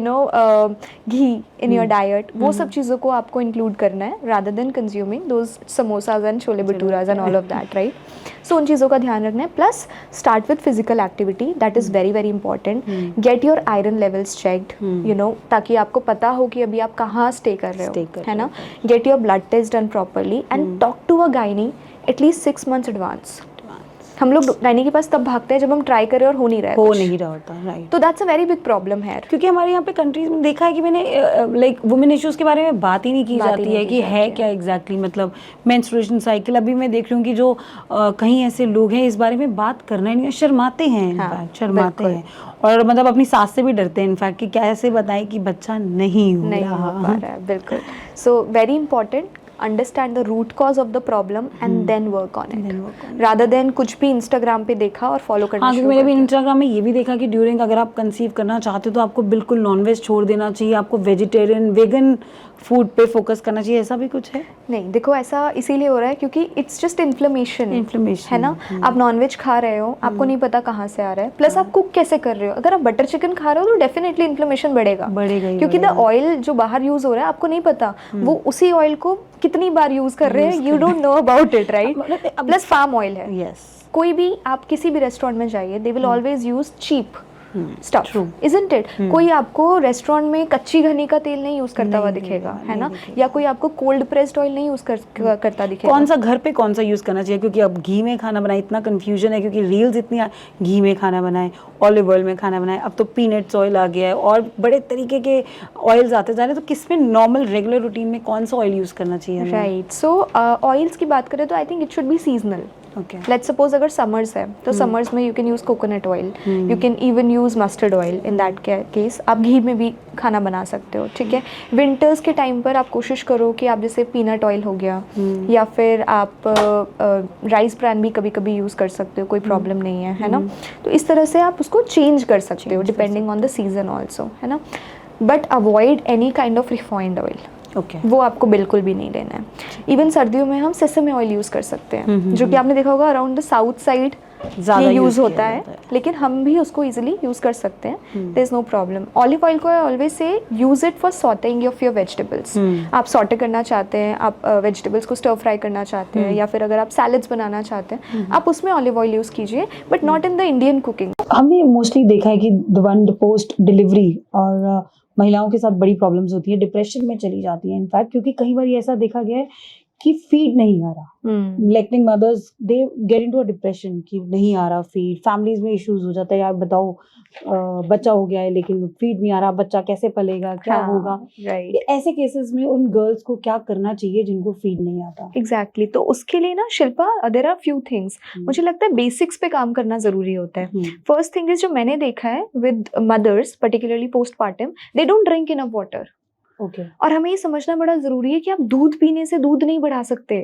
ghee in your diet, वो सब चीज़ों को आपको इंक्लूड करना है rather than consuming those samosas and chole bhaturas and all of that, right? So उन चीज़ों का ध्यान रखना है. Plus start with physical activity, that is very very important. Get your iron levels checked, ताकि आपको पता हो कि अभी आप कहाँ स्टे कर रहे हो, है ना? Get your blood test done properly and talk to a gynae at least 6 months advance. हम लोग गायनी के पास तब भागते हैं जब हम ट्राई करें और हो नहीं रहा होता, राइट? तो that's a very big problem है, क्योंकि हमारे यहाँ पे कंट्रीज में देखा है कि मैंने लाइक वुमेन इश्यूज के बारे में बात ही नहीं की जाती है कि है क्या एग्जैक्टली, मतलब मेंस्ट्रुएशन साइकिल. अभी मैं देख रही हूँ कि जो कहीं ऐसे लोग हैं इस बारे में बात करना ही नहीं, शर्माते हैं, इनफैक्ट शर्माते हैं, और मतलब अपनी सास से भी डरते हैं इनफैक्ट कि कैसे बताएं कि बच्चा नहीं हो पा रहा है. बिल्कुल. So very important, understand the root cause of the problem and then work on it rather than कुछ भी इंस्टाग्राम पे देखा और फॉलो करना. हाँ, क्योंकि मैंने भी इंस्टाग्राम में ये भी देखा कि ड्यूरिंग अगर आप कंसीव करना चाहते हो तो आपको बिल्कुल नॉनवेज छोड़ देना चाहिए, आपको वेजिटेरियन वेगन फूड पे फोकस करना चाहिए. ऐसा भी कुछ है? नहीं, देखो ऐसा इसीलिए हो रहा है क्योंकि इट्स जस्ट इन्फ्लेमेशन है ना. आप नॉनवेज खा रहे हो, आपको नहीं पता कहाँ से आ रहा है, प्लस आप कुक कैसे कर रहे हो. अगर आप बटर चिकन खा रहे हो तो डेफिनेटली इन्फ्लेमेशन बढ़ेगा क्योंकि द ऑयल जो बाहर यूज हो रहा है आपको नहीं पता वो उसी ऑयल को कितनी बार यूज कर रहे हैं, you don't know about it, right? Plus palm oil है. यस. कोई भी आप किसी भी रेस्टोरेंट में जाइए, they will always use cheap stuff, isn't it? कोई आपको रेस्टोरेंट में कच्ची घनी का तेल नहीं यूज करता हुआ दिखेगा, है ना? या कोई आपको कोल्ड प्रेस्ड ऑयल नहीं यूज करता दिखेगा. कौन सा घर पे कौन सा यूज करना चाहिए? क्योंकि अब घी में खाना बनाए इतना कंफ्यूजन है, क्योंकि रील्स इतनी घी में खाना बनाए, ऑलिव ऑयल में खाना बनाए, अब तो पीनट्स ऑयल आ गया है और बड़े तरीके के ऑयल्स आते जा रहे हैं. तो किसमें नॉर्मल रेगुलर रूटीन में कौन सा ऑयल यूज करना चाहिए? राइट. सो ऑयल्स की बात करें तो I think it should be seasonal. Let's suppose अगर समर्स है तो समर्स में you can use coconut oil, you can even use mustard oil. In that case आप घी में भी खाना बना सकते हो, ठीक है? विंटर्स के टाइम पर आप कोशिश करो कि आप जैसे पीनट ऑयल हो गया या फिर आप राइस ब्रान भी कभी कभी यूज कर सकते हो, कोई प्रॉब्लम नहीं है ना? तो इस तरह से आप उसको चेंज कर सकते हो depending on the season also, है ना? But avoid any kind of refined oil. वो आपको बिल्कुल भी नहीं लेना है. इवन सर्दियों में हम सेसमे ऑयल यूज कर सकते हैं, जो कि आपने देखा होगा अराउंड द साउथ साइड ज़्यादा यूज होता है, लेकिन हम भी उसको इजीली यूज कर सकते हैं. There is no problem. Olive oil को आई ऑलवेज से use it for sauteing of your vegetables. आप सॉटे करना चाहते हैं, आप वेजिटेबल्स को स्टर फ्राई करना चाहते हैं, या फिर अगर आप सैलेड्स बनाना चाहते हैं, आप उसमें ऑलिव ऑयल यूज कीजिए, but not in the Indian cooking. हमने मोस्टली देखा है कि द पोस्ट डिलीवरी और महिलाओं के साथ बड़ी प्रॉब्लम्स होती है, डिप्रेशन में चली जाती है इनफैक्ट, क्योंकि कई बार ऐसा देखा गया है कि फीड नहीं आ रहा. Lactating mothers they get into a depression कि नहीं आ रहा फीड. फैमिलीज में इश्यूज हो जाता है, यार बताओ बच्चा हो गया है लेकिन फीड नहीं आ रहा, बच्चा कैसे पलेगा, क्या होगा? राइट. ऐसे केसेस में उन गर्ल्स को क्या करना चाहिए जिनको फीड नहीं आता? एग्जैक्टली. तो उसके लिए ना Shilpa, there are few things. मुझे लगता है बेसिक्स पे काम करना जरूरी होता है. फर्स्ट थिंग इज, जो मैंने देखा है with mothers particularly postpartum, they don't drink enough water. और हमें ये समझना बड़ा जरूरी है कि आप दूध पीने से दूध नहीं बढ़ा सकते.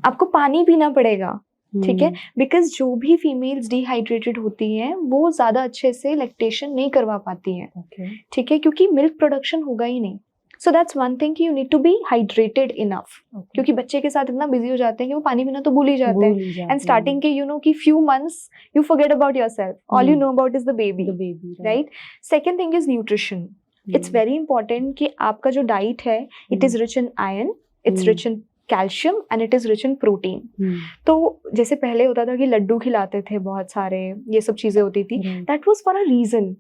आपको पानी पीना पड़ेगा, ठीक है? बिकॉज जो भी फीमेल्स डिहाइड्रेटेड होती हैं वो ज्यादा अच्छे से लैक्टेशन नहीं करवा पाती हैं, ठीक है? क्योंकि मिल्क प्रोडक्शन होगा ही नहीं. सो दैट्स वन थिंग कि you need to be hydrated enough. क्योंकि बच्चे के साथ इतना बिजी हो जाते हैं कि वो पानी पीना तो भूल ही जाते हैं. एंड स्टार्टिंग के यू नो कि few months you forget about yourself. All you know about is the baby, right? Second thing is nutrition. It's very important कि आपका जो डाइट है, it is rich in iron, it's rich in calcium and it is rich in protein. तो जैसे पहले होता था कि लड्डू खिलाते थे बहुत सारे, ये सब चीजें होती थी, that was for a reason.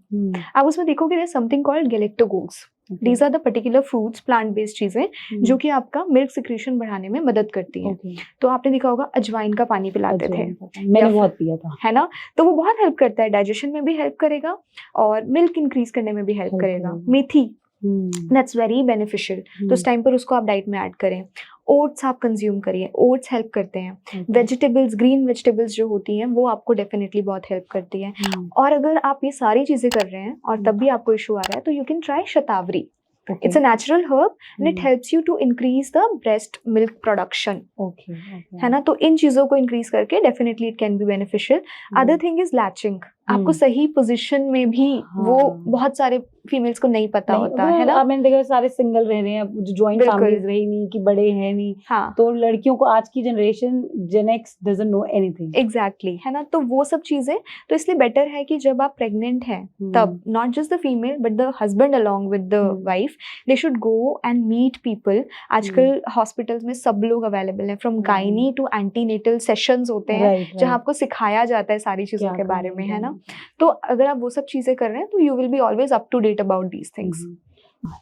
आप उसमें देखोगे there is something called galactagogues. These are the particular fruits, plant based चीजें जो कि आपका मिल्क सिक्रीशन बढ़ाने में मदद करती है. तो आपने देखा होगा अजवाइन का पानी पिलाते थे, मैंने बहुत पिया था, है ना? तो वो बहुत हेल्प करता है, डाइजेशन में भी हेल्प करेगा और मिल्क इंक्रीज करने में भी हेल्प करेगा. मेथी, दैट्स वेरी बेनिफिशियल. तो उस टाइम पर उसको आप डाइट में ऐड करें. ओट्स आप कंज्यूम करिए, ओट्स हेल्प करते हैं. वेजिटेबल्स, ग्रीन वेजिटेबल्स जो होती हैं वो आपको डेफिनेटली बहुत हेल्प करती हैं. और अगर आप ये सारी चीजें कर रहे हैं और तब भी आपको इशू आ रहा है, तो you can try shatavari. It's a natural herb and it helps you to increase the breast milk production. है ना? तो इन चीजों को increase करके definitely it can be beneficial. Other thing is latching. आपको सही पोजीशन में भी वो बहुत सारे फीमेल्स को नहीं पता होता है ना। मैंने देखा सारे सिंगल रह रहे हैं, जो जॉइंट फैमिलीज रही नहीं, कि बड़े हैं नहीं। हाँ, तो लड़कियों को आज की generation Gen X doesn't know anything. Exactly, है ना। तो वो सब चीजें, तो इसलिए बेटर है कि जब आप प्रेग्नेंट हैं तब not just the female but the husband along with the wife, they should go and meet people. आजकल हॉस्पिटल्स में सब लोग अवेलेबल हैं, from gynae to antenatal sessions होते हैं जहाँ आपको सिखाया जाता है सारी चीजों के बारे में, है ना। तो अगर आप वो सब चीजें कर रहे हैं तो you will be always up to date about these things.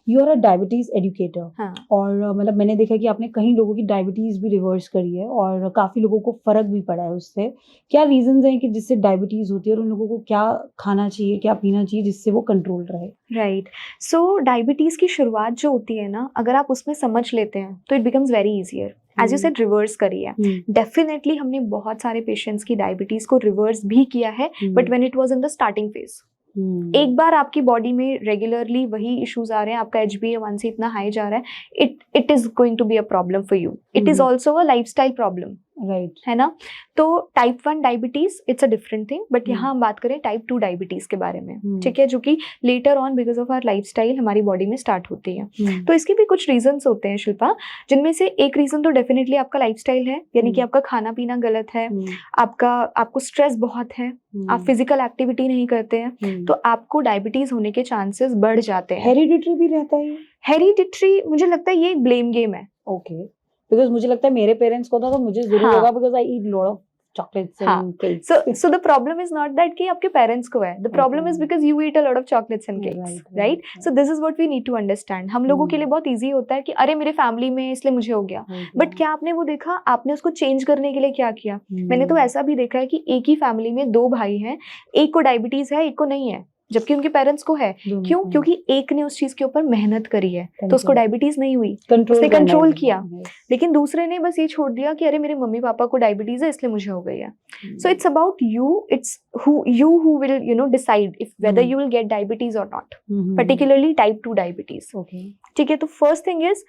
You are a diabetes educator. हाँ। और मतलब मैंने देखा कि आपने कई लोगों की डायबिटीज भी रिवर्स करी है और काफी लोगों को फर्क भी पड़ा है उससे। क्या रीजंस हैं कि जिससे डायबिटीज होती है और उन लोगों को क्या खाना चाहिए, क्या पीना चाहिए जिससे वो कंट्रोल रहे? राइट। सो डायबिटीज की शुरुआत जो होती है ना, अगर आप उसमें समझ लेते हैं तो it becomes very easier. As you said, reverse करी है। डेफिनेटली हमने बहुत सारे पेशेंट्स की डायबिटीज को रिवर्स भी किया है, but when it was in the starting phase. एक बार आपकी बॉडी में रेगुलरली वही इश्यूज आ रहे हैं, आपका HbA1c इतना हाई जा रहा है, it is going to be a problem for you. It is also a lifestyle problem, right, है ना। तो type 1 diabetes it's a different thing, but यहाँ हम बात करें टाइप 2 डायबिटीज के बारे में, ठीक है, जो कि later on because of our lifestyle हमारी बॉडी में स्टार्ट होती है। तो इसके भी कुछ रीजंस होते हैं शिल्पा, जिनमें से एक रीजन तो डेफिनेटली आपका लाइफस्टाइल है, यानी कि आपका खाना पीना गलत है, आपको स्ट्रेस बहुत है, आप फिजिकल एक्टिविटी नहीं करते हैं, तो आपको डायबिटीज होने के चांसेस बढ़ जाते हैं। हेरिडिटरी भी रहता है? हेरिडिटरी मुझे लगता है ये एक ब्लेम गेम है। ओके, बिकॉज मुझे लगता है मेरे पेरेंट्स को था तो मुझे जरूर होगा, because I eat lot of chocolates and cakes. So the problem is not that कि आपके पेरेंट्स को है, the problem is because you eat a lot of chocolates and cakes, right? So this is what we need to understand. हम लोगों के लिए बहुत easy होता है कि अरे मेरे फैमिली में इसलिए मुझे हो गया, बट क्या आपने वो देखा, आपने उसको चेंज करने के लिए क्या किया? मैंने तो ऐसा भी देखा है कि एक ही फैमिली में 2 भाई हैं, एक को डायबिटीज है, एक को नहीं है, जबकि उनके पेरेंट्स को है। क्यों? क्योंकि एक ने उस चीज के ऊपर मेहनत करी है तो उसको डायबिटीज नहीं हुई, उसने कंट्रोल किया, लेकिन दूसरे ने बस ये छोड़ दिया कि अरे मेरे मम्मी पापा को डायबिटीज है इसलिए मुझे हो गई है। So it's about you, it's who will decide if whether you will get diabetes or not, particularly type 2 diabetes. ठीक है, तो first thing is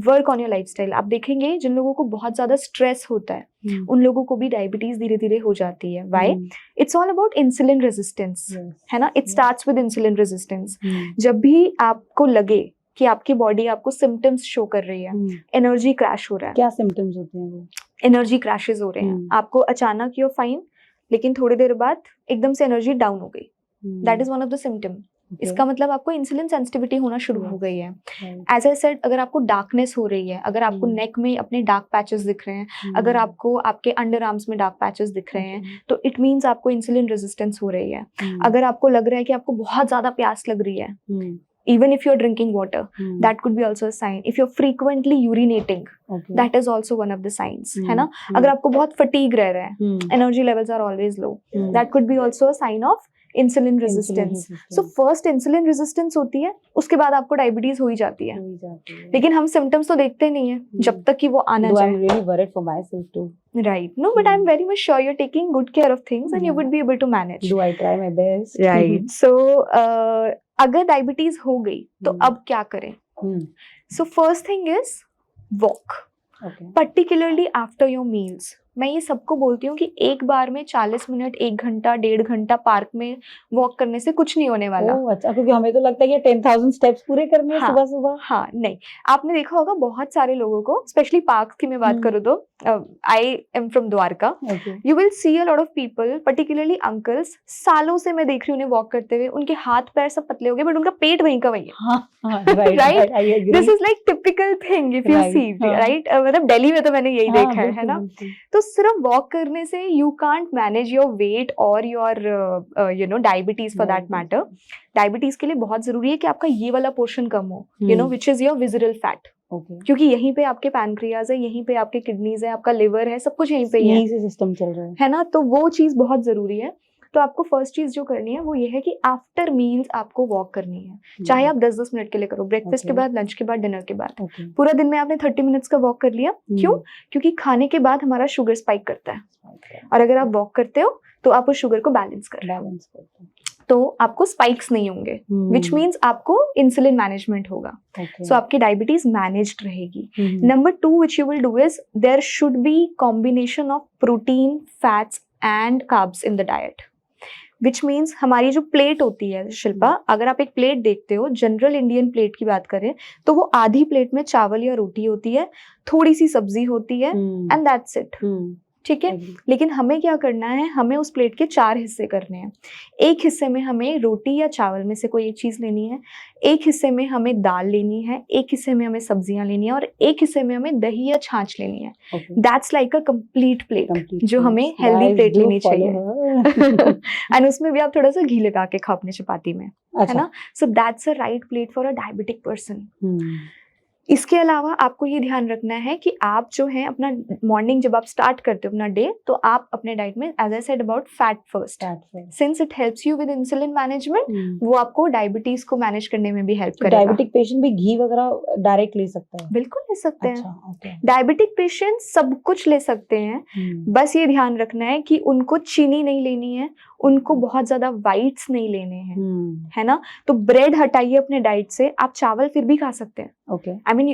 work on your lifestyle. आप देखेंगे जिन लोगों को बहुत ज्यादा स्ट्रेस होता है उन लोगों को भी डायबिटीज धीरे धीरे हो जाती है। Why? It's all about insulin resistance, है ना। It starts with insulin resistance. जब भी आपको लगे कि आपकी बॉडी आपको सिम्टम्स शो कर रही है, एनर्जी क्रैश हो रहा है। क्या सिम्टम्स होते हैं वो? एनर्जी क्रैशेस हो रहे हैं, आपको अचानक यू फाइन, लेकिन थोड़ी देर बाद एकदम से एनर्जी डाउन हो गई, that is one of the symptom. इसका मतलब आपको इंसुलिन सेंसिटिविटी होना शुरू हो गई है। एज आई सेड, अगर आपको डार्कनेस हो रही है, अगर आपको नेक में अपने डार्क पैचेस दिख रहे हैं, अगर आपको आपके अंडर आर्म्स में डार्क पैचेस दिख रहे हैं, तो इट मीन्स आपको इंसुलिन रेजिस्टेंस हो रही है। अगर आपको लग रहा है कि आपको बहुत ज्यादा प्यास लग रही है, even if you're drinking water, that could be also a sign. If you're frequently urinating, that is also one of the signs, है ना। अगर आपको बहुत fatigue रह रहा है, energy levels are always low, that could be also a sign of insulin resistance. So first insulin resistance होती है, उसके बाद आपको डायबिटीज हो ही जाती है, लेकिन हम symptoms तो देखते नहीं है जब तक कि वो आना जाए। I'm really worried for myself too. Right. No, but I'm very much sure you're taking good care of things and you would be able to manage. Do I try my best? Right. So अगर diabetes हो गई तो अब क्या करें? So first thing is walk. Particularly after your meals. मैं ये सबको बोलती हूँ कि एक बार में 40 मिनट, 1 घंटा, 1.5 घंटा पार्क में वॉक करने से कुछ नहीं होने वाला। अच्छा, क्योंकि हमें तो लगता है कि 10,000 स्टेप्स पूरे करने हैं सुबह सुबह। हाँ, नहीं, आपने देखा होगा बहुत सारे लोगों को, स्पेशली पार्क की मैं बात करूँ तो, I am from Dwarka, you will see a lot of people, particularly uncles, सालों से मैं देख रही हूँ उन्हें वॉक करते हुए, उनके हाथ पैर सब पतले हो गए बट उनका पेट वहीं का वहीं है। Right, this is like typical thing if you see, right. मतलब दिल्ली में तो मैंने यही देखा है ना। तो सिर्फ वॉक करने से you can't manage your weight और your diabetes for that matter. Diabetes के लिए बहुत जरूरी है कि आपका ये वाला पोर्शन कम हो, विच इज योर विजिरल फैट, क्योंकि यहीं पे आपके पैनक्रियाज है, यहीं पे आपके किडनीज है, आपका लिवर है, सब कुछ यहीं पे यहीं से सिस्टम चल रहा है ना। तो वो चीज बहुत जरूरी है। तो आपको फर्स्ट चीज जो करनी है वो ये है कि आफ्टर मील्स आपको वॉक करनी है, चाहे आप 10-10 मिनट के लिए करो, ब्रेकफास्ट के बाद, लंच के बाद, डिनर के बाद। पूरा दिन में आपने 30 मिनट्स का वॉक कर लिया। क्यों? क्योंकि खाने के बाद हमारा शुगर स्पाइक करता है और अगर आप वॉक करते हो तो आप उस शुगर को बैलेंस कर रहे हो, तो आपको स्पाइक्स नहीं होंगे, विच मीन्स आपको इंसुलिन मैनेजमेंट होगा। सो आपकी डायबिटीज मैनेज्ड रहेगी। Number 2 which you will do is there should be combination of protein, fats and carbs in the diet. Which means हमारी जो प्लेट होती है शिल्पा, अगर आप एक प्लेट देखते हो, जनरल इंडियन प्लेट की बात करें तो वो आधी प्लेट में चावल या रोटी होती है, थोड़ी सी सब्जी होती है एंड दैट्स इट, ठीक है। लेकिन हमें क्या करना है, हमें उस प्लेट के 4 हिस्से करने हैं। एक हिस्से में हमें रोटी या चावल में से कोई एक चीज लेनी है, एक हिस्से में हमें दाल लेनी है, एक हिस्से में हमें सब्जियां लेनी है और एक हिस्से में हमें दही या छाछ लेनी है। That's like a complete plate जो हमें हेल्दी प्लेट लेनी चाहिए एंड उसमें भी आप थोड़ा सा घी लगा के खाओ अपने चपाती में, है ना। So that's a right plate for a diabetic person. इसके अलावा आपको ये ध्यान रखना है कि आप जो है अपना मॉर्निंग जब आप स्टार्ट करते हो अपना डे, तो आप अपने डाइट में as I said about fat first, since it helps you with insulin management, वो आपको डायबिटीज को मैनेज करने में भी हेल्प करेगा। डायबिटिक पेशेंट भी घी वगैरह डायरेक्ट ले सकता है? बिल्कुल ले सकते हैं। अच्छा, डायबिटिक पेशेंट सब कुछ ले सकते हैं, बस ये ध्यान रखना है कि उनको चीनी नहीं लेनी है, उनको बहुत ज्यादा वाइट्स नहीं लेने हैं, है ना। तो ब्रेड हटाइए अपने डाइट से, आप चावल फिर भी खा सकते हैं। Okay. I mean,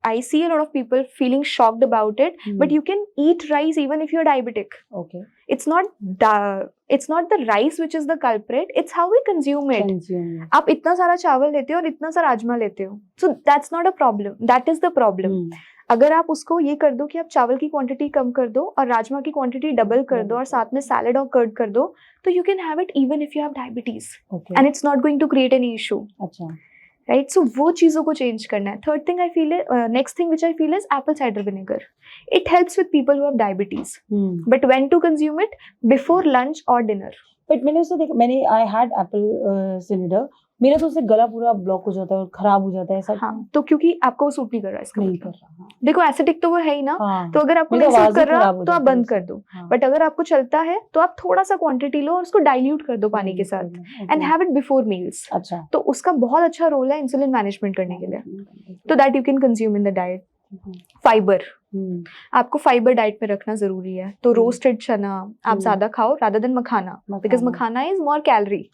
I see a lot of people feeling shocked about it, but you can eat rice even if you're diabetic. Okay. It's not the rice which is the culprit. It's how we consume it. आप इतना सारा चावल लेते हो और इतना सा राजमा लेते हो, so that's not a problem. That is the problem. अगर आप उसको ये कर दो कि आप चावल की क्वांटिटी कम कर दो और राजमा की क्वांटिटी डबल कर दो और साथ में सैलेड और कर्ड कर दो, तो you can have it even if you have diabetes. Okay. And it's not going to create any issue. अच्छा. Right, so वो चीजों को चेंज करना है। Third thing I feel, next thing which I feel is apple cider vinegar. It helps with people who have diabetes, but when to consume it, before lunch और dinner. But मैंने उससे देखा, मैंने आई हैड एप्पल साइडर, मेरा तो उससे गला पूरा ब्लॉक हो जाता है और खराब हो जाता है सब। हाँ, तो क्योंकि आपको वो सूट नहीं कर रहा है, इसका नहीं कर रहा। हाँ। देखो एसिडिक तो वो है ही ना। हाँ। तो अगर आपको नहीं सूट कर रहा तो आप बंद कर दो। हाँ। बट अगर आपको चलता है तो आप थोड़ा सा क्वांटिटी लो और उसको डाइल्यूट कर दो पानी के साथ and have it before meals. अच्छा। तो उसका बहुत अच्छा रोल है इंसुलिन मैनेजमेंट करने के लिए, तो that you can consume in the diet. Fibre, आपको फाइबर डाइट में रखना जरूरी है, तो रोस्टेड चना आप ज्यादा खाओ rather than makhana, because makhana is more calorie.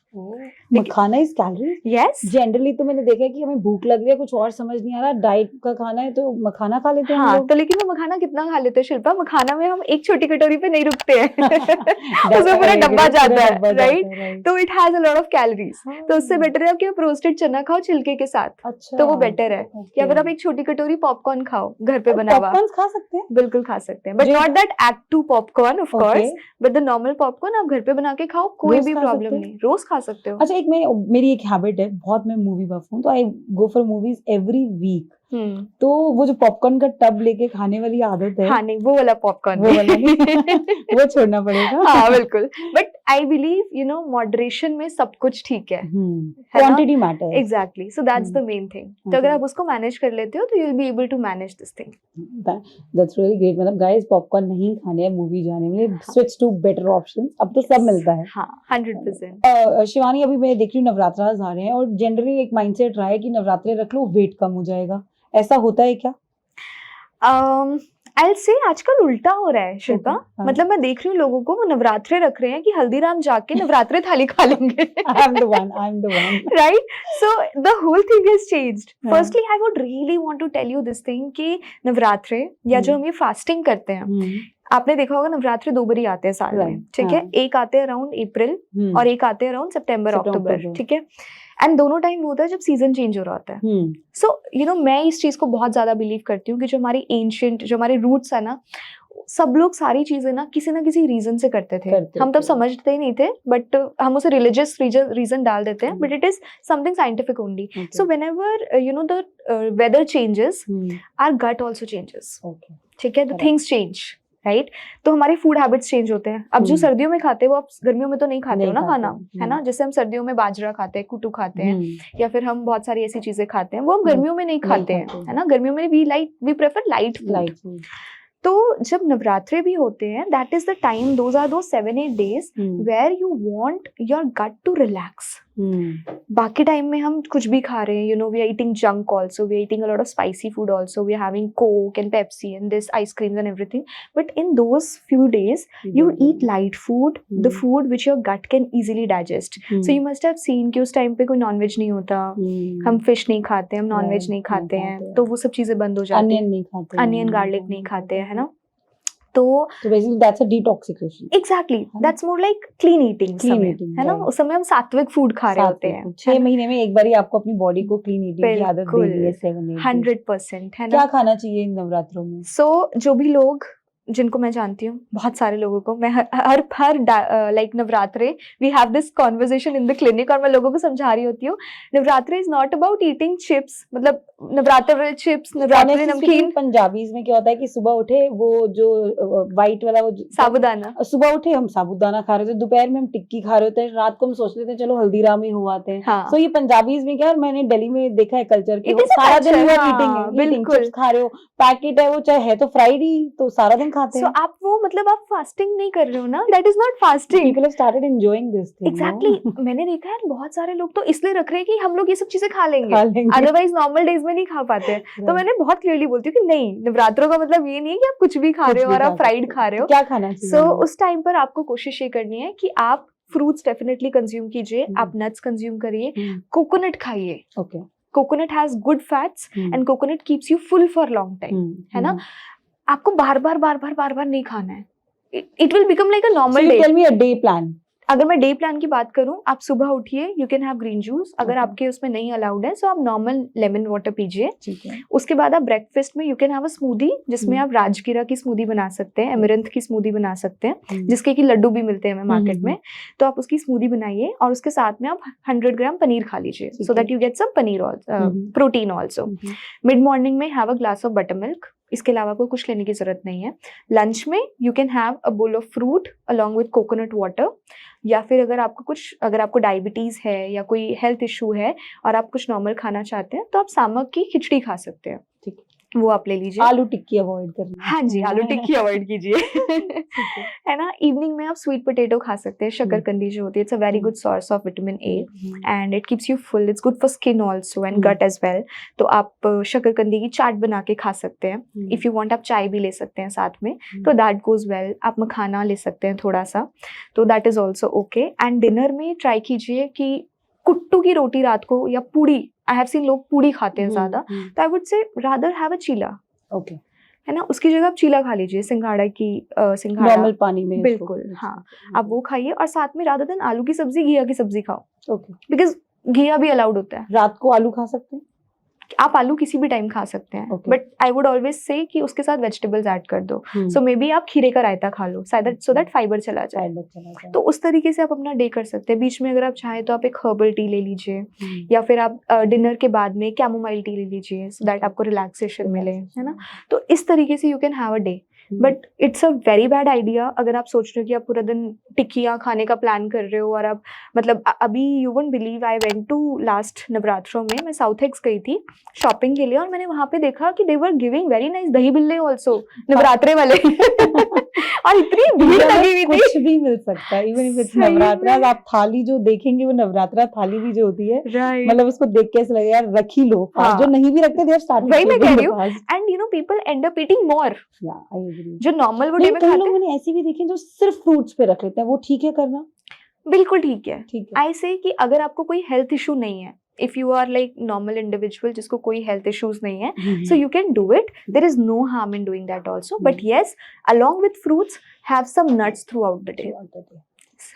Makhana is calorie? Yes. Generally तो मैंने देखा है कि हमें भूख लग रही है, कुछ और समझ नहीं आ रहा, डाइट का खाना है तो मखाना खा लेते हैं। हाँ, तो लेकिन वो मखाना कितना खा लेते हैं शिल्पा? मखाना में हम एक छोटी कटोरी पे नहीं रुकते हैं उसमें पूरा डब्बा जाता है, राइट। तो it has a lot of calories, तो उससे बेटर है कि आप रोस्टेड चना खाओ छिलके के साथ। अच्छा, तो वो बेटर है। या फिर आप एक छोटी कटोरी पॉपकॉर्न खाओ घर पे बना हुआ। पॉपकॉर्न खा सकते हैं? बिल्कुल खा सकते हैं, but not that act 2 popcorn of course, but the normal popcorn आप घर पे बना के खाओ, कोई भी प्रॉब्लम नहीं, रोज खा सकते हो। अच्छा, एक मेरी एक हैबिट है, बहुत मैं मूवी बफ हूँ, तो I go for movies every week. तो वो जो पॉपकॉर्न का टब लेके खाने वाली आदत है, हाँ नहीं, वो वाला पॉपकॉर्न वो वाला नहीं वो छोड़ना पड़ेगा। हाँ बिल्कुल, but I believe you know moderation में सब कुछ ठीक है, quantity matters. Exactly, so that's the main thing. तो अगर आप उसको मैनेज कर लेते हो तो you will be able to manage this thing. That's really great. मतलब गाइस, पॉपकॉर्न नहीं खाने हैं मूवी जाने में, स्विच टू बेटर ऑप्शंस। अब तो सब मिलता है। हाँ, 100%। शिवानी, अभी मैं देख रही हूँ नवरात्रा आ रहे हैं और जनरली एक माइंडसेट रहा है कि नवरात्रे रख लो वेट कम हो जाएगा, ऐसा होता है क्या? I'll say आजकल उल्टा हो रहा है शिल्पा। मतलब मैं देख रही हूँ लोगों को, वो नवरात्रे रख रहे हैं कि हल्दीराम जाके नवरात्रे थाली खा लेंगे। I'm the one. Right? So the whole thing has changed. Firstly, I would really want to tell you this thing कि नवरात्रे या जो हम ये फास्टिंग करते हैं, आपने देखा होगा नवरात्रि 2 बारी आते हैं साल में, ठीक है। एक आते हैं अराउंड अप्रैल और एक आते हैं अराउंड सितंबर अक्टूबर, ठीक है। एंड दोनों टाइम वो होता है जब सीजन चेंज हो रहा होता है। सो यू नो, मैं इस चीज को बहुत ज्यादा बिलीव करती हूँ कि जो हमारी एंशिएंट, जो हमारे रूट्स है ना, सब लोग सारी चीजें ना किसी रीजन से करते थे। हम तब समझते ही नहीं थे, बट हम उसे रिलीजियस रीजन डाल देते हैं, but it is something scientific only. So whenever you know the weather changes, our gut also changes, ठीक है। The things change, right. तो हमारे फूड हैबिट्स चेंज होते हैं। अब जो सर्दियों में खाते हैं वो आप गर्मियों में तो नहीं खाते हो ना खाना, है ना। जैसे हम सर्दियों में बाजरा खाते हैं, कुटू खाते हैं, या फिर हम बहुत सारी ऐसी चीजें खाते हैं, वो हम गर्मियों में नहीं खाते हैं, है ना। गर्मियों में वी प्रेफर लाइट फूड। तो जब नवरात्रे भी होते हैं, that is the time, those are those 7-8 days where you want your gut to relax. बाकी टाइम में हम कुछ भी खा रहे हैं, you know, we are eating junk also, we are eating a lot of spicy food also, we are having Coke and Pepsi and this ice creams and everything, but in those few days you eat light food, the food which your gut can easily digest. So you must have seen कि उस time पे कोई nonveg नहीं होता, हम fish नहीं खाते, हम नॉनवेज नहीं खाते हैं, तो वो सब चीजें बंद हो जाती हैं। अनियन नहीं खाते, अनियन गार्लिक नहीं खाते हैं, है ना। तो basically that's a detoxification. Exactly that's more like clean eating है ना, उस समय हम सात्विक फूड खा रहे होते हैं। 6 महीने में एक बार ही आपको अपनी बॉडी को क्लीन ईटिंग की आदत देनी है, 7-8 100% है ना। क्या खाना चाहिए इन नवरात्रों में? सो जो भी लोग, जिनको मैं जानती हूँ, बहुत सारे लोगों को मैं हर like Navratre we have this conversation in the clinic, और मैं लोगों को समझा रही होती हूँ Navratre is not about eating chips, मतलब नवरात्रे चिप्स, नवरात्रे नमकीन। पंजाबीज में क्या होता है कि सुबह उठे वो जो व्हाइट वाला वो साबूदाना, सुबह उठे हम साबूदाना खा रहे थे, दोपहर में हम टिक्की खा रहे होते हैं, रात को हम सोच लेते हैं चलो हल्दीराम ही हो आते हैं। हाँ। सो ये पंजाबीज में क्या, और मैंने दिल्ली में देखा है कल्चर It कि is a सारा दिन culture, वो हाँ, ईटिंग चिप्स खा रहे हो, पैकेट है वो, चाहे है तो फ्राइड ही, तो सारा दिन खाते हैं। आप वो मतलब आप फास्टिंग नहीं कर रहे हो ना, that is not fasting. People have started enjoying this thing. Exactly मैंने देखा है बहुत सारे लोग तो इसलिए रख रहे हैं कि हम लोग ये सब चीजें खा लेंगे, अदरवाइज नॉर्मल डेज में नहीं खा पाते। तो मैंने बहुत क्लियरली बोलती हूँ कि नहीं, नवरात्रों का मतलब ये नहीं है कि आप कुछ भी खा रहे हो और आप फ्राइड खा रहे हो। क्या खाना चाहिए? सो उस टाइम पर आपको कोशिश ये करनी है कि आप फ्रूट्स डेफिनेटली कंज्यूम कीजिए, आप नट्स कंज्यूम करिए, कोकोनट खाइए। Okay, coconut has good fats and coconut keeps you full for long time, है ना। आपको बार बार नहीं खाना है, it will become like a normal day. Tell me a day plan. अगर मैं डे प्लान की बात करूं, आप सुबह उठिए, you can have green juice, अगर आपके उसमें नहीं अलाउड है सो आप नॉर्मल लेमन वाटर पीजिए। उसके बाद आप ब्रेकफास्ट में you can have a smoothie, जिसमें आप राजगिरा की स्मूदी बना सकते हैं, एमरंथ की स्मूदी बना सकते हैं, जिसके कि लड्डू भी मिलते हैं मार्केट में। तो आप उसकी स्मूदी बनाइए और उसके साथ में आप 100 ग्राम पनीर खा लीजिए, so that you get some paneer protein also. Mid morning में have a glass of buttermilk, इसके अलावा कोई कुछ लेने की जरूरत नहीं है। लंच में you can have a bowl of fruit along with coconut water, या फिर अगर आपको डायबिटीज है या कोई हेल्थ इशू है और आप कुछ नॉर्मल खाना चाहते हैं तो आप सामक की खिचड़ी खा सकते हैं, ठीक है, वो आप ले लीजिए। आलू टिक्की अवॉइड करना। हाँ जी, आलू टिक्की अवॉइड कीजिए है ना। इवनिंग में आप स्वीट पोटैटो खा सकते हैं, शकरकंदी जो होती है, it's a very good source of vitamin A and it keeps you full, it's good for skin also and gut as well. तो आप शकरकंदी की चाट बना के खा सकते हैं। इफ यू वांट आप चाय भी ले सकते हैं साथ में, तो दैट गोज वेल। आप मखाना ले सकते हैं थोड़ा सा, तो that is also okay. And dinner में ट्राई कीजिए कि कुट्टू की रोटी रात को, या पूड़ी, आई हैव सीन लोग पूड़ी खाते हैं ज्यादा, तो I would say rather have a cheela, okay, है ना। उसकी जगह आप चीला खा लीजिए, सिंघाड़ा नॉर्मल पानी में, बिल्कुल, हाँ, आप वो खाइए। और साथ में रादर देन आलू की सब्जी, घिया की सब्जी खाओ, ओके, बिकॉज घिया भी अलाउड होता है। रात को आलू खा सकते हैं, आप आलू किसी भी टाइम खा सकते हैं, बट आई वुड ऑलवेज से कि उसके साथ वेजिटेबल्स ऐड कर दो। सो मे बी आप खीरे का रायता खा लो, सो दैट फाइबर चला जाए। तो उस तरीके से आप अपना डे कर सकते हैं। बीच में अगर आप चाहें तो आप एक हर्बल टी ले लीजिए, या फिर आप डिनर के बाद में कैमोमाइल टी ले लीजिए, सो दैट आपको रिलैक्सेशन मिले, है ना। तो इस तरीके से you can have a day. But it's a very bad idea अगर आप सोच रहे हो कि आप पूरा दिन टिक्कियाँ खाने का प्लान कर रहे हो, और आप मतलब अभी you won't believe, I went to last नवरात्रों में, मैं साउथ एक्स गई थी शॉपिंग के लिए, और मैंने वहां पे देखा कि दे वर गिविंग वेरी नाइस दही बिल्ले ऑल्सो, नवरात्रे वाले और इतनी भीड़ लगी हुई थी। कुछ भी मिल सकता है, इवन इफ इट्स नवरात्रा। आप थाली जो देखेंगे वो नवरात्रा थाली भी जो होती है, मतलब उसको देख के ऐसा लगेगा यार रख ही लो। जो नहीं भी रखते थे स्टार्टिंग, वही मैं कह रही हूँ। And you know people and up eating मोर, जो नॉर्मल वो डे में खाते हैं। मैंने ऐसे भी देखे जो सिर्फ फ्रूट्स पे रख लेते हैं, वो ठीक है करना? बिल्कुल ठीक है। आई से कि अगर आपको कोई हेल्थ इशू नहीं है, if you are like normal individual जिसको कोई health issues नहीं है, so you can do it, there is no harm in doing that also, but yes, along with fruits have some nuts throughout the day,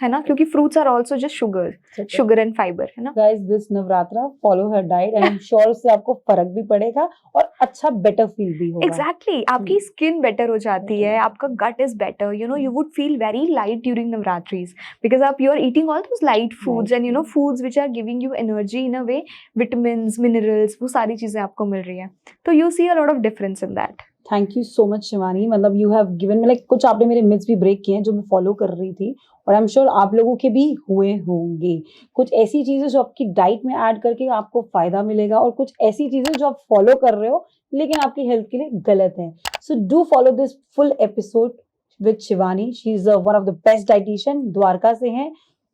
है ना, क्योंकि fruits are also just sugar and fiber, है ना। Guys, this Navratra follow her diet and I'm sure उससे आपको फर्क भी पड़ेगा और अच्छा better feel भी होगा। Exactly, आपकी skin better हो जाती है, आपका gut is better, you know, you would feel very light during Navratris because you are eating all those light foods and you know foods which are giving you energy in a way, vitamins, minerals, वो सारी चीजें आपको मिल रही हैं, तो you see a lot of difference in that. Thank you so much Shivani, मतलब you have given me like कुछ आपने मेरे मिथ्स भी ब्रेक किए हैं जो मैं फॉलो कर रही थी, और आई एम श्योर आप लोगों के भी हुए होंगे। कुछ ऐसी चीजें जो आपकी डाइट में ऐड करके आपको फायदा मिलेगा, और कुछ ऐसी चीजें जो आप फॉलो कर रहे हो लेकिन आपकी हेल्थ के लिए गलत है। So do follow this full episode with Shivani, she is one of the best dietitian, Dwarka से हैं।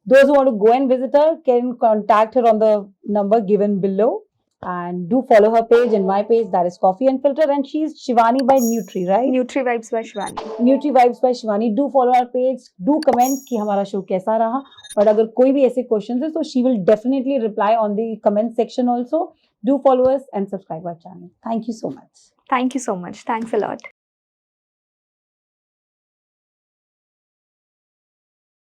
Those who want to go and visit her can contact her on the number given below. And do follow her page and my page, that is Coffee and Filter, and she is Shivani by Nutri, right? Nutri Vibes by Shivani. Nutri Vibes by Shivani. Do follow our page. Do comment कि हमारा show कैसा रहा, और अगर कोई भी ऐसे questions है तो she will definitely reply on the comment section also. Do follow us and subscribe our channel. Thank you so much. Thank you so much. Thanks a lot.